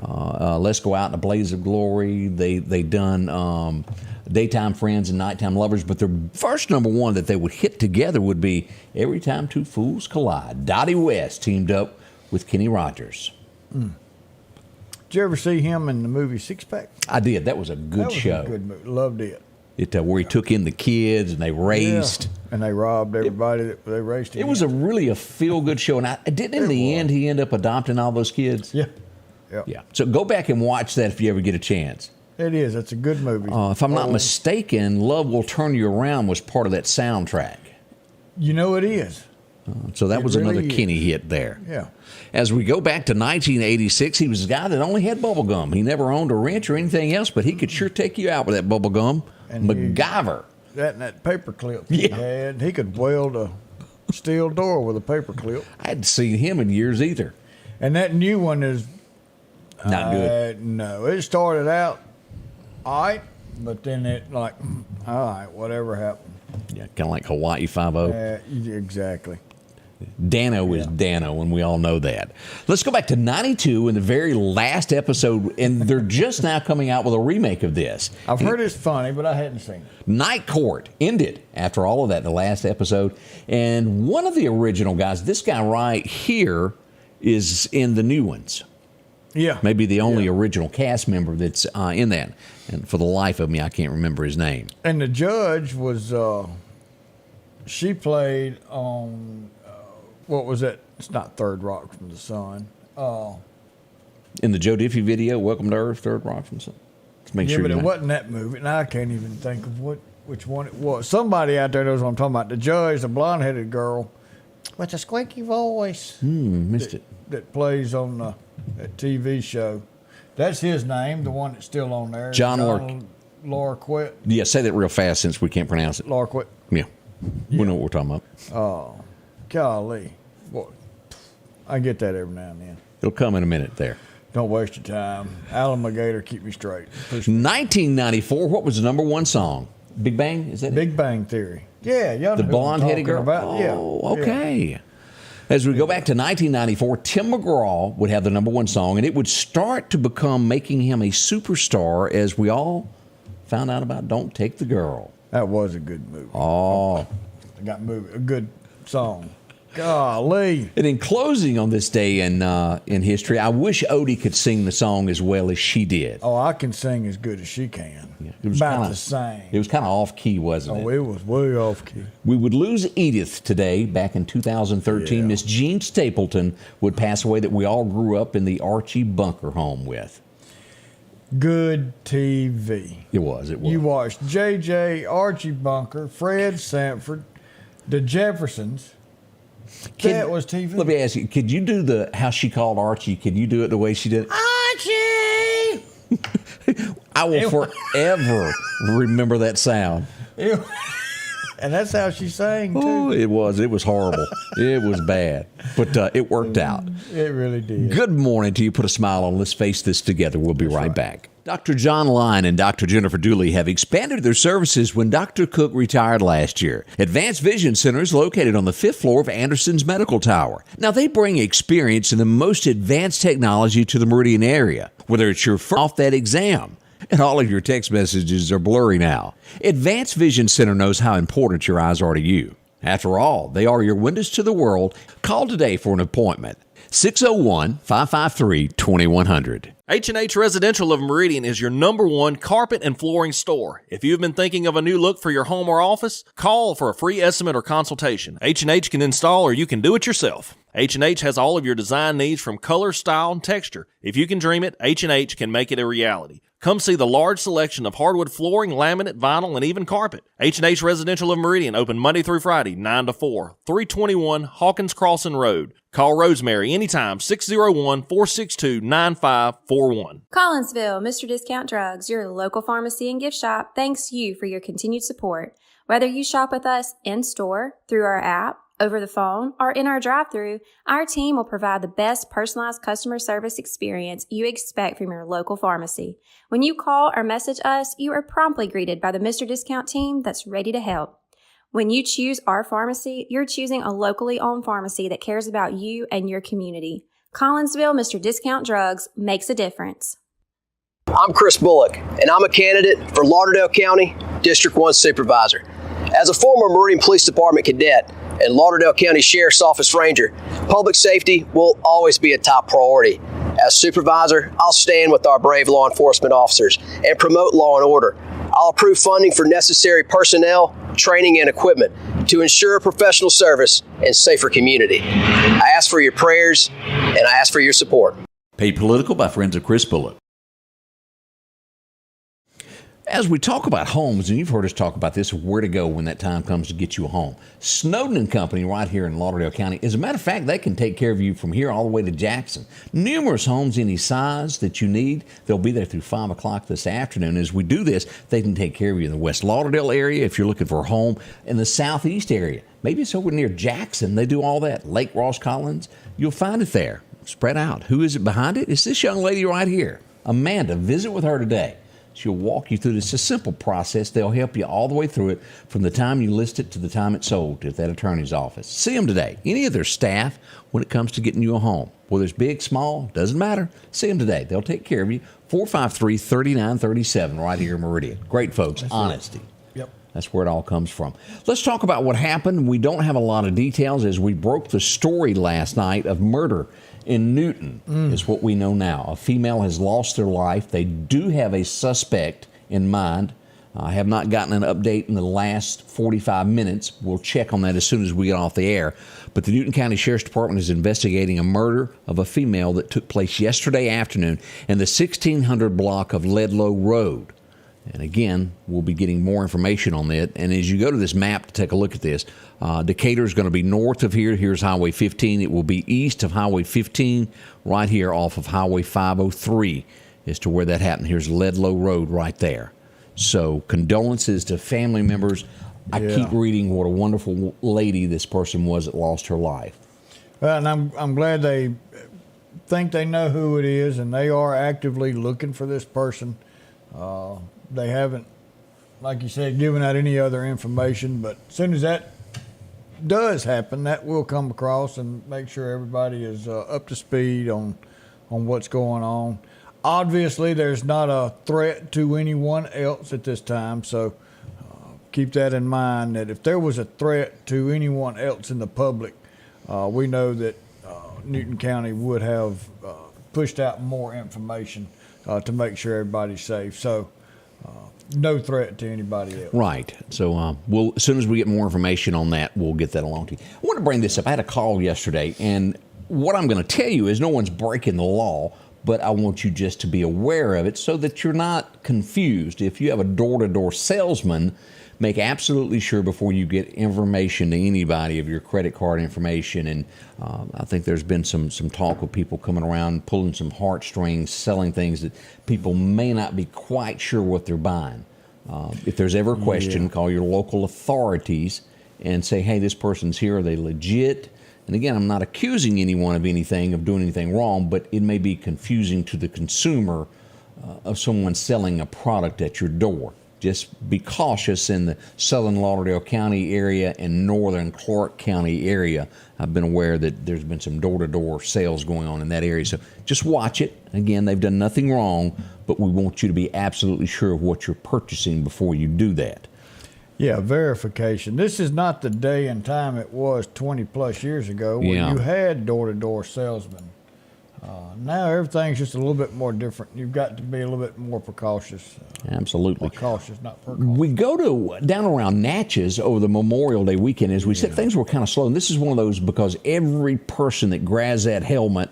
Speaker 3: Let's Go Out in a Blaze of Glory. They done Daytime Friends and Nighttime Lovers, but their first number one that they would hit together would be Every Time Two Fools Collide. Dottie West teamed up with Kenny Rogers.
Speaker 4: Did you ever see him in the movie Six Pack?
Speaker 3: I did. That was a good show.
Speaker 4: That was a good movie. Loved it.
Speaker 3: Where he took in the kids and they raced.
Speaker 4: Yeah. And they robbed everybody that they raced.
Speaker 3: It was really a feel-good show. And in the end, he ended up adopting all those kids?
Speaker 4: Yeah.
Speaker 3: Yeah. So go back and watch that if you ever get a chance.
Speaker 4: It is. It's a good movie.
Speaker 3: If I'm not mistaken, Love Will Turn You Around was part of that soundtrack.
Speaker 4: You know it is.
Speaker 3: So that was
Speaker 4: really
Speaker 3: another
Speaker 4: is.
Speaker 3: Kenny hit there.
Speaker 4: Yeah.
Speaker 3: As we go back to 1986, he was a guy that only had bubble gum. He never owned a wrench or anything else, but he could sure take you out with that bubble gum.
Speaker 4: And
Speaker 3: MacGyver.
Speaker 4: That paper clip he had, he could weld a steel door with a paper clip.
Speaker 3: I hadn't seen him in years either.
Speaker 4: And that new one is
Speaker 3: Not good.
Speaker 4: No, it started out all right, but then it all right, whatever happened.
Speaker 3: Yeah, kind of like Hawaii 5-0.
Speaker 4: Exactly.
Speaker 3: Dano is Dano, and we all know that. Let's go back to 92 in the very last episode, and they're just now coming out with a remake of this.
Speaker 4: I've heard it's funny, but I hadn't seen it.
Speaker 3: Night Court ended after all of that in the last episode, and one of the original guys, this guy right here, is in the new ones.
Speaker 4: Yeah.
Speaker 3: Maybe the only original cast member that's in that. And for the life of me, I can't remember his name.
Speaker 4: And the judge was, she played on, what was it? It's not Third Rock from the Sun.
Speaker 3: In the Joe Diffie video, Welcome to Earth, Third Rock from the Sun. Let's make
Speaker 4: Yeah,
Speaker 3: sure
Speaker 4: but
Speaker 3: you
Speaker 4: it
Speaker 3: know.
Speaker 4: wasn't that movie. And I can't even think of which one it was. Somebody out there knows what I'm talking about. The judge, the blonde-headed girl with a squeaky voice.
Speaker 3: Missed it.
Speaker 4: That plays on that TV show. That's his name, the one that's still on there.
Speaker 3: John
Speaker 4: Larquette.
Speaker 3: Yeah, say that real fast since we can't pronounce it.
Speaker 4: Larquette.
Speaker 3: Yeah. We know what we're talking about.
Speaker 4: Oh, golly. Boy, I get that every now and then.
Speaker 3: It'll come in a minute there.
Speaker 4: Don't waste your time. Alan McGator, keep me straight.
Speaker 3: 1994, what was the number one song? Big Bang? Is that it?
Speaker 4: Big Bang Theory. Yeah, y'all know
Speaker 3: The
Speaker 4: who I'm
Speaker 3: blonde-headed
Speaker 4: talking
Speaker 3: girl?
Speaker 4: about.
Speaker 3: Oh,
Speaker 4: Yeah.
Speaker 3: okay.
Speaker 4: Yeah.
Speaker 3: As we go back to 1994, Tim McGraw would have the number one song, and it would start to become making him a superstar as we all found out about Don't Take the Girl.
Speaker 4: That was a good movie.
Speaker 3: Oh.
Speaker 4: A good song. Golly.
Speaker 3: And in closing on this day in history, I wish Odie could sing the song as well as she did.
Speaker 4: Oh, I can sing as good as she can.
Speaker 3: Yeah, it was
Speaker 4: About
Speaker 3: kinda,
Speaker 4: the same.
Speaker 3: It was kind of off key, wasn't it?
Speaker 4: Oh, it was way off key.
Speaker 3: We would lose Edith today. Back in 2013,
Speaker 4: Yeah.
Speaker 3: Miss Jean Stapleton would pass away that we all grew up in the Archie Bunker home with.
Speaker 4: Good TV.
Speaker 3: It was.
Speaker 4: You watched J.J., Archie Bunker, Fred Sanford, the Jeffersons. That was TV.
Speaker 3: Let me ask you, could you do how she called Archie? Could you do it the way she did?
Speaker 4: Archie!
Speaker 3: I will forever remember that sound.
Speaker 4: And that's how she sang, too.
Speaker 3: Oh, it was horrible. It was bad. But it worked out.
Speaker 4: It really did.
Speaker 3: Good morning to you. Put a smile on. Let's face this together. We'll be right back. Dr. John Line and Dr. Jennifer Dooley have expanded their services when Dr. Cook retired last year. Advanced Vision Center is located on the 5th floor of Anderson's Medical Tower. Now, they bring experience in the most advanced technology to the Meridian area, whether it's your first off that exam. And all of your text messages are blurry now. Advanced Vision Center knows how important your eyes are to you. After all, they are your windows to the world. Call today for an appointment. 601-553-2100.
Speaker 9: H&H Residential of Meridian is your number one carpet and flooring store. If you've been thinking of a new look for your home or office, call for a free estimate or consultation. H&H can install or you can do it yourself. H&H has all of your design needs from color, style, and texture. If you can dream it, H&H can make it a reality. Come see the large selection of hardwood flooring, laminate, vinyl, and even carpet. H&H Residential of Meridian, open Monday through Friday, 9 to 4, 321 Hawkins Crossing Road. Call Rosemary anytime, 601-462-9541.
Speaker 10: Collinsville, Mr. Discount Drugs, your local pharmacy and gift shop, thanks you for your continued support. Whether you shop with us in-store, through our app, over the phone, or in our drive-thru, our team will provide the best personalized customer service experience you expect from your local pharmacy. When you call or message us, you are promptly greeted by the Mr. Discount team that's ready to help. When you choose our pharmacy, you're choosing a locally owned pharmacy that cares about you and your community. Collinsville, Mr. Discount Drugs makes a difference.
Speaker 11: I'm Chris Bullock, and I'm a candidate for Lauderdale County District 1 Supervisor. As a former Meridian Police Department cadet and Lauderdale County Sheriff's Office Ranger, public safety will always be a top priority. As Supervisor, I'll stand with our brave law enforcement officers and promote law and order. I'll approve funding for necessary personnel, training, and equipment to ensure professional service and safer community. I ask for your prayers, and I ask for your support.
Speaker 3: Paid Political by friends of Chris Bullock. As we talk about homes, and you've heard us talk about this, where to go when that time comes to get you a home. Snowden and Company right here in Lauderdale County. As a matter of fact, they can take care of you from here all the way to Jackson. Numerous homes any size that you need. They'll be there through 5 o'clock this afternoon. As we do this, they can take care of you in the West Lauderdale area if you're looking for a home, in the southeast area. Maybe it's over near Jackson. They do all that. Lake Ross-Collins. You'll find it there. Spread out. Who is it behind it? It's this young lady right here, Amanda. Visit with her today. She'll walk you through this. It's a simple process. They'll help you all the way through it from the time you list it to the time it's sold at that attorney's office. See them today. Any of their staff when it comes to getting you a home. Whether it's big, small, doesn't matter. See them today. They'll take care of you. 453-3937 right here in Meridian. Great folks. That's honesty.
Speaker 4: Yep.
Speaker 3: That's where it all comes from. Let's talk about what happened. We don't have a lot of details as we broke the story last night of murder in Newton, is what we know now. A female has lost their life. They do have a suspect in mind. I have not gotten an update in the last 45 minutes. We'll check on that as soon as we get off the air. But the Newton County Sheriff's Department is investigating a murder of a female that took place yesterday afternoon in the 1600 block of Ledlow Road. And again, we'll be getting more information on that. And as you go to this map to take a look at this, Decatur is going to be north of here. Here's Highway 15. It will be east of Highway 15, right here off of Highway 503 as to where that happened. Here's Ledlow Road right there. So condolences to family members. I keep reading what a wonderful lady this person was that lost her life.
Speaker 4: Well, and I'm glad they think they know who it is, and they are actively looking for this person. They haven't, like you said, given out any other information, but as soon as that does happen, that will come across and make sure everybody is up to speed on what's going on. Obviously, there's not a threat to anyone else at this time, so keep that in mind, that if there was a threat to anyone else in the public, we know that Newton County would have pushed out more information to make sure everybody's safe. So no threat to anybody else.
Speaker 3: Right. So we'll, as soon as we get more information on that, we'll get that along to you. I want to bring this up. I had a call yesterday, and what I'm going to tell you is no one's breaking the law, but I want you just to be aware of it so that you're not confused. If you have a door-to-door salesman, make absolutely sure before you get information to anybody of your credit card information. And I think there's been some talk of people coming around, pulling some heartstrings, selling things that people may not be quite sure what they're buying. If there's ever a question, call your local authorities and say, hey, this person's here. Are they legit? And again, I'm not accusing anyone of anything, of doing anything wrong, but it may be confusing to the consumer of someone selling a product at your door. Just be cautious in the southern Lauderdale County area and northern Clark County area. I've been aware that there's been some door-to-door sales going on in that area. So just watch it. Again, they've done nothing wrong, but we want you to be absolutely sure of what you're purchasing before you do that.
Speaker 4: Yeah, verification. This is not the day and time it was 20-plus years ago when you had door-to-door salesmen. Now everything's just a little bit more different. You've got to be a little bit more precautious.
Speaker 3: Absolutely.
Speaker 4: Cautious, not precautious.
Speaker 3: We go to down around Natchez over the Memorial Day weekend. As we said, things were kind of slow. And this is one of those because every person that grabs that helmet,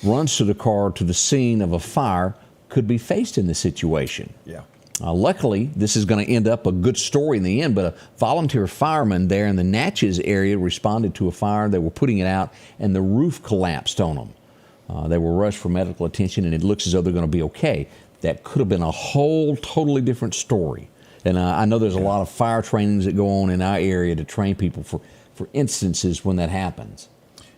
Speaker 3: runs to the car to the scene of a fire, could be faced in this situation.
Speaker 4: Yeah.
Speaker 3: Luckily, this is going to end up a good story in the end, but a volunteer fireman there in the Natchez area responded to a fire. They were putting it out, and the roof collapsed on them. They were rushed for medical attention, and it looks as though they're going to be okay. That could have been a whole totally different story. And I know there's a lot of fire trainings that go on in our area to train people for instances when that happens.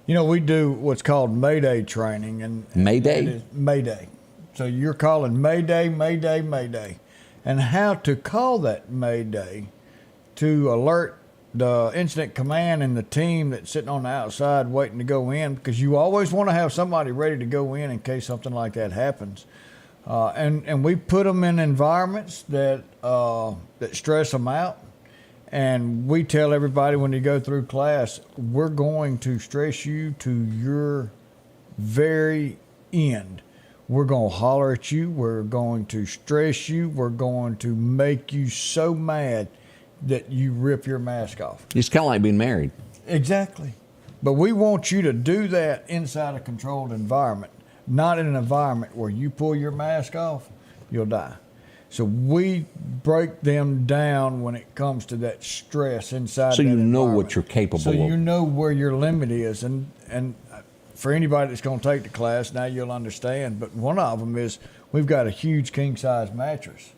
Speaker 4: You know, we do what's called Mayday training. And
Speaker 3: Mayday?
Speaker 4: It is Mayday. So you're calling Mayday, Mayday, Mayday. And how to call that Mayday to alert the incident command and the team that's sitting on the outside waiting to go in, because you always want to have somebody ready to go in case something like that happens. And we put them in environments that stress them out. And we tell everybody when you go through class, we're going to stress you to your very end. We're going to holler at you. We're going to stress you. We're going to make you so mad that you rip your mask off.
Speaker 3: It's kind of like being married.
Speaker 4: Exactly. But we want you to do that inside a controlled environment, not in an environment where you pull your mask off, you'll die. So we break them down when it comes to that stress inside.
Speaker 3: So
Speaker 4: that
Speaker 3: you know
Speaker 4: environment.
Speaker 3: what you're capable of.
Speaker 4: So you know where your limit is, and for anybody that's going to take the class, now you'll understand. But one of them is we've got a huge king-size mattress,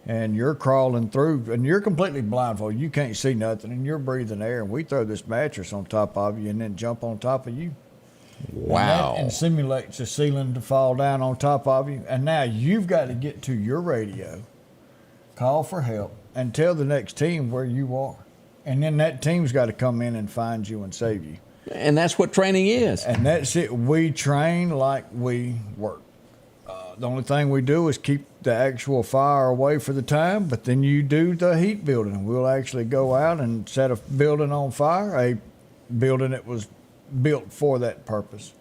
Speaker 4: and you're crawling through, and you're completely blindfolded. You can't see nothing, and you're breathing air, and we throw this mattress on top of you and then jump on top of you.
Speaker 3: Wow.
Speaker 4: And simulates the ceiling to fall down on top of you. And now you've got to get to your radio, call for help, and tell the next team where you are. And then that team's got to come in and find you and save you.
Speaker 3: And that's what training is.
Speaker 4: And that's it. We train like we work. The only thing we do is keep the actual fire away for the time, but then you do the heat building. We'll actually go out and set a building on fire, a building that was built for that purpose.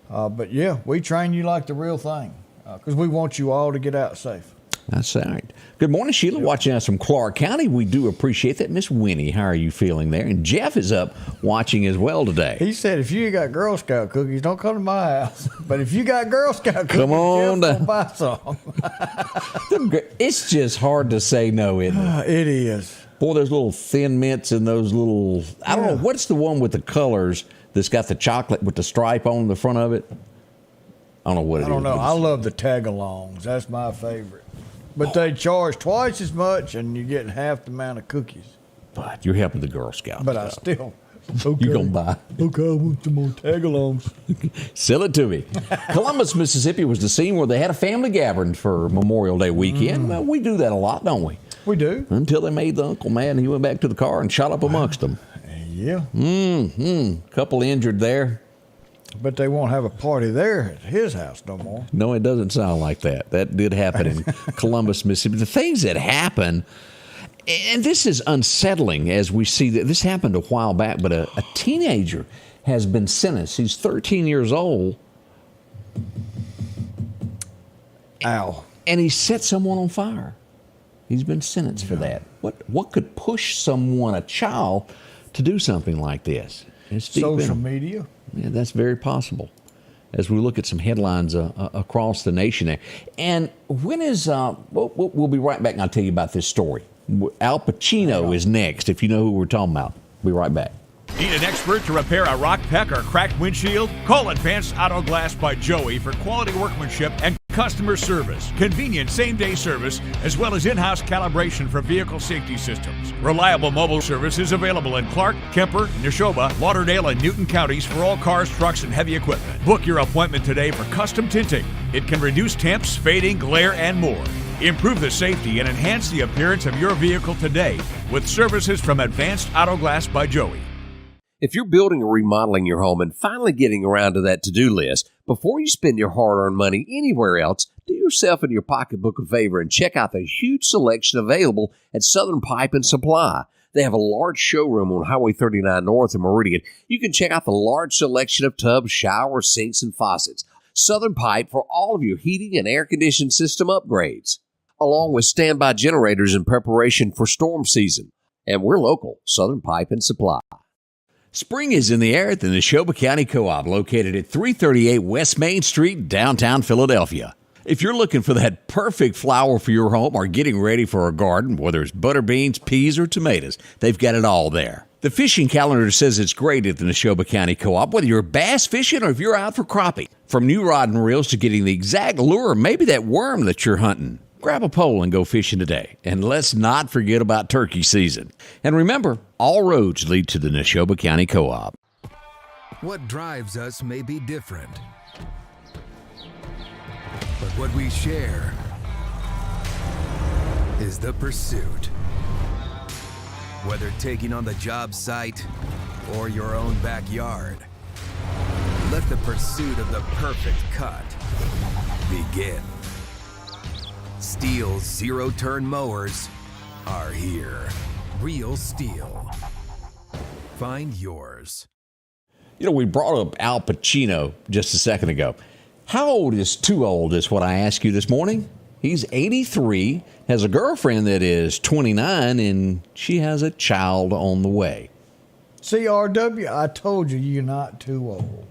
Speaker 4: But yeah, we train you like the real thing because we want you all to get out safe.
Speaker 3: That's all right. Good morning, Sheila. Watching us from Clark County. We do appreciate that. Miss Winnie, how are you feeling there? And Jeff is up watching as well today.
Speaker 4: He said, if you got Girl Scout cookies, don't come to my house. But if you got Girl Scout cookies,
Speaker 3: come on,
Speaker 4: Jeff will buy some.
Speaker 3: It's just hard to say no, isn't it?
Speaker 4: It is.
Speaker 3: Boy, those little thin mints and those little, I don't know, what's the one with the colors that's got the chocolate with the stripe on the front of it? I don't know what it is.
Speaker 4: I don't know. I love the tag-alongs. That's my favorite. But they charge twice as much, and you get half the amount of cookies.
Speaker 3: But you're helping the Girl Scouts.
Speaker 4: But I still, okay,
Speaker 3: you're going to buy.
Speaker 4: Okay, I want some more tag-alongs.
Speaker 3: Sell it to me. Columbus, Mississippi was the scene where they had a family gathering for Memorial Day weekend. Well, we do that a lot, don't we?
Speaker 4: We do.
Speaker 3: Until they made the uncle mad, and he went back to the car and shot up amongst them.
Speaker 4: Yeah.
Speaker 3: Couple injured there.
Speaker 4: But they won't have a party there at his house no more.
Speaker 3: No, it doesn't sound like that. That did happen in Columbus, Mississippi. The things that happen, and this is unsettling as we see that this happened a while back, but a teenager has been sentenced. He's 13 years old.
Speaker 4: Ow.
Speaker 3: And he set someone on fire. He's been sentenced for that. What could push someone, a child, to do something like this?
Speaker 4: Social media.
Speaker 3: Yeah, that's very possible. As we look at some headlines across the nation there. And when is, we'll be right back and I'll tell you about this story. Al Pacino is next, if you know who we're talking about. We'll be right back.
Speaker 12: Need an expert to repair a rock peck or cracked windshield? Call Advanced Auto Glass by Joey for quality workmanship and customer service, convenient same-day service, as well as in-house calibration for vehicle safety systems. Reliable mobile service is available in Clark, Kemper, Neshoba, Lauderdale, and Newton counties for all cars, trucks, and heavy equipment. Book your appointment today for custom tinting. It can reduce temps, fading, glare, and more. Improve the safety and enhance the appearance of your vehicle today with services from Advanced Auto Glass by Joey.
Speaker 13: If you're building or remodeling your home and finally getting around to that to-do list, before you spend your hard-earned money anywhere else, do yourself and your pocketbook a favor and check out the huge selection available at Southern Pipe and Supply. They have a large showroom on Highway 39 North in Meridian. You can check out the large selection of tubs, showers, sinks, and faucets. Southern Pipe for all of your heating and air conditioning system upgrades, along with standby generators in preparation for storm season. And we're local, Southern Pipe and Supply.
Speaker 3: Spring is in the air at the Neshoba County Co-op, located at 338 West Main Street, downtown Philadelphia. If you're looking for that perfect flower for your home or getting ready for a garden, whether it's butter beans, peas, or tomatoes, they've got it all there. The fishing calendar says it's great at the Neshoba County Co-op, whether you're bass fishing or if you're out for crappie. From new rod and reels to getting the exact lure, or maybe that worm that you're hunting. Grab a pole and go fishing today. And let's not forget about turkey season. And remember, all roads lead to the Neshoba County Co-op.
Speaker 14: What drives us may be different, but what we share is the pursuit. Whether taking on the job site or your own backyard, let the pursuit of the perfect cut begin. Steel's zero-turn mowers are here. Real Steel. Find yours.
Speaker 3: You know, we brought up Al Pacino just a second ago. How old is too old is what I asked you this morning. He's 83, has a girlfriend that is 29, and she has a child on the way.
Speaker 4: CRW, I told you you're not too old.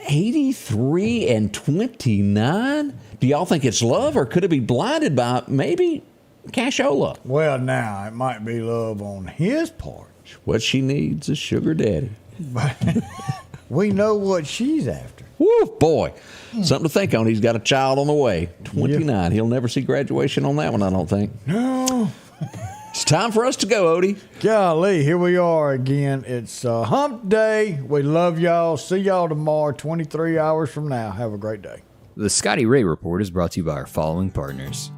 Speaker 3: 83 and 29? Do y'all think it's love, or could it be blinded by maybe cashola?
Speaker 4: Well, now, it might be love on his part.
Speaker 3: What she needs is sugar daddy.
Speaker 4: But we know what she's after.
Speaker 3: Woo, boy. Something to think on. He's got a child on the way. 29. Yeah. He'll never see graduation on that one, I don't think.
Speaker 4: No.
Speaker 3: It's time for us to go, Odie.
Speaker 4: Golly, here we are again. It's hump day. We love y'all. See y'all tomorrow, 23 hours from now. Have a great day.
Speaker 2: The Scotty Ray Report is brought to you by our following partners: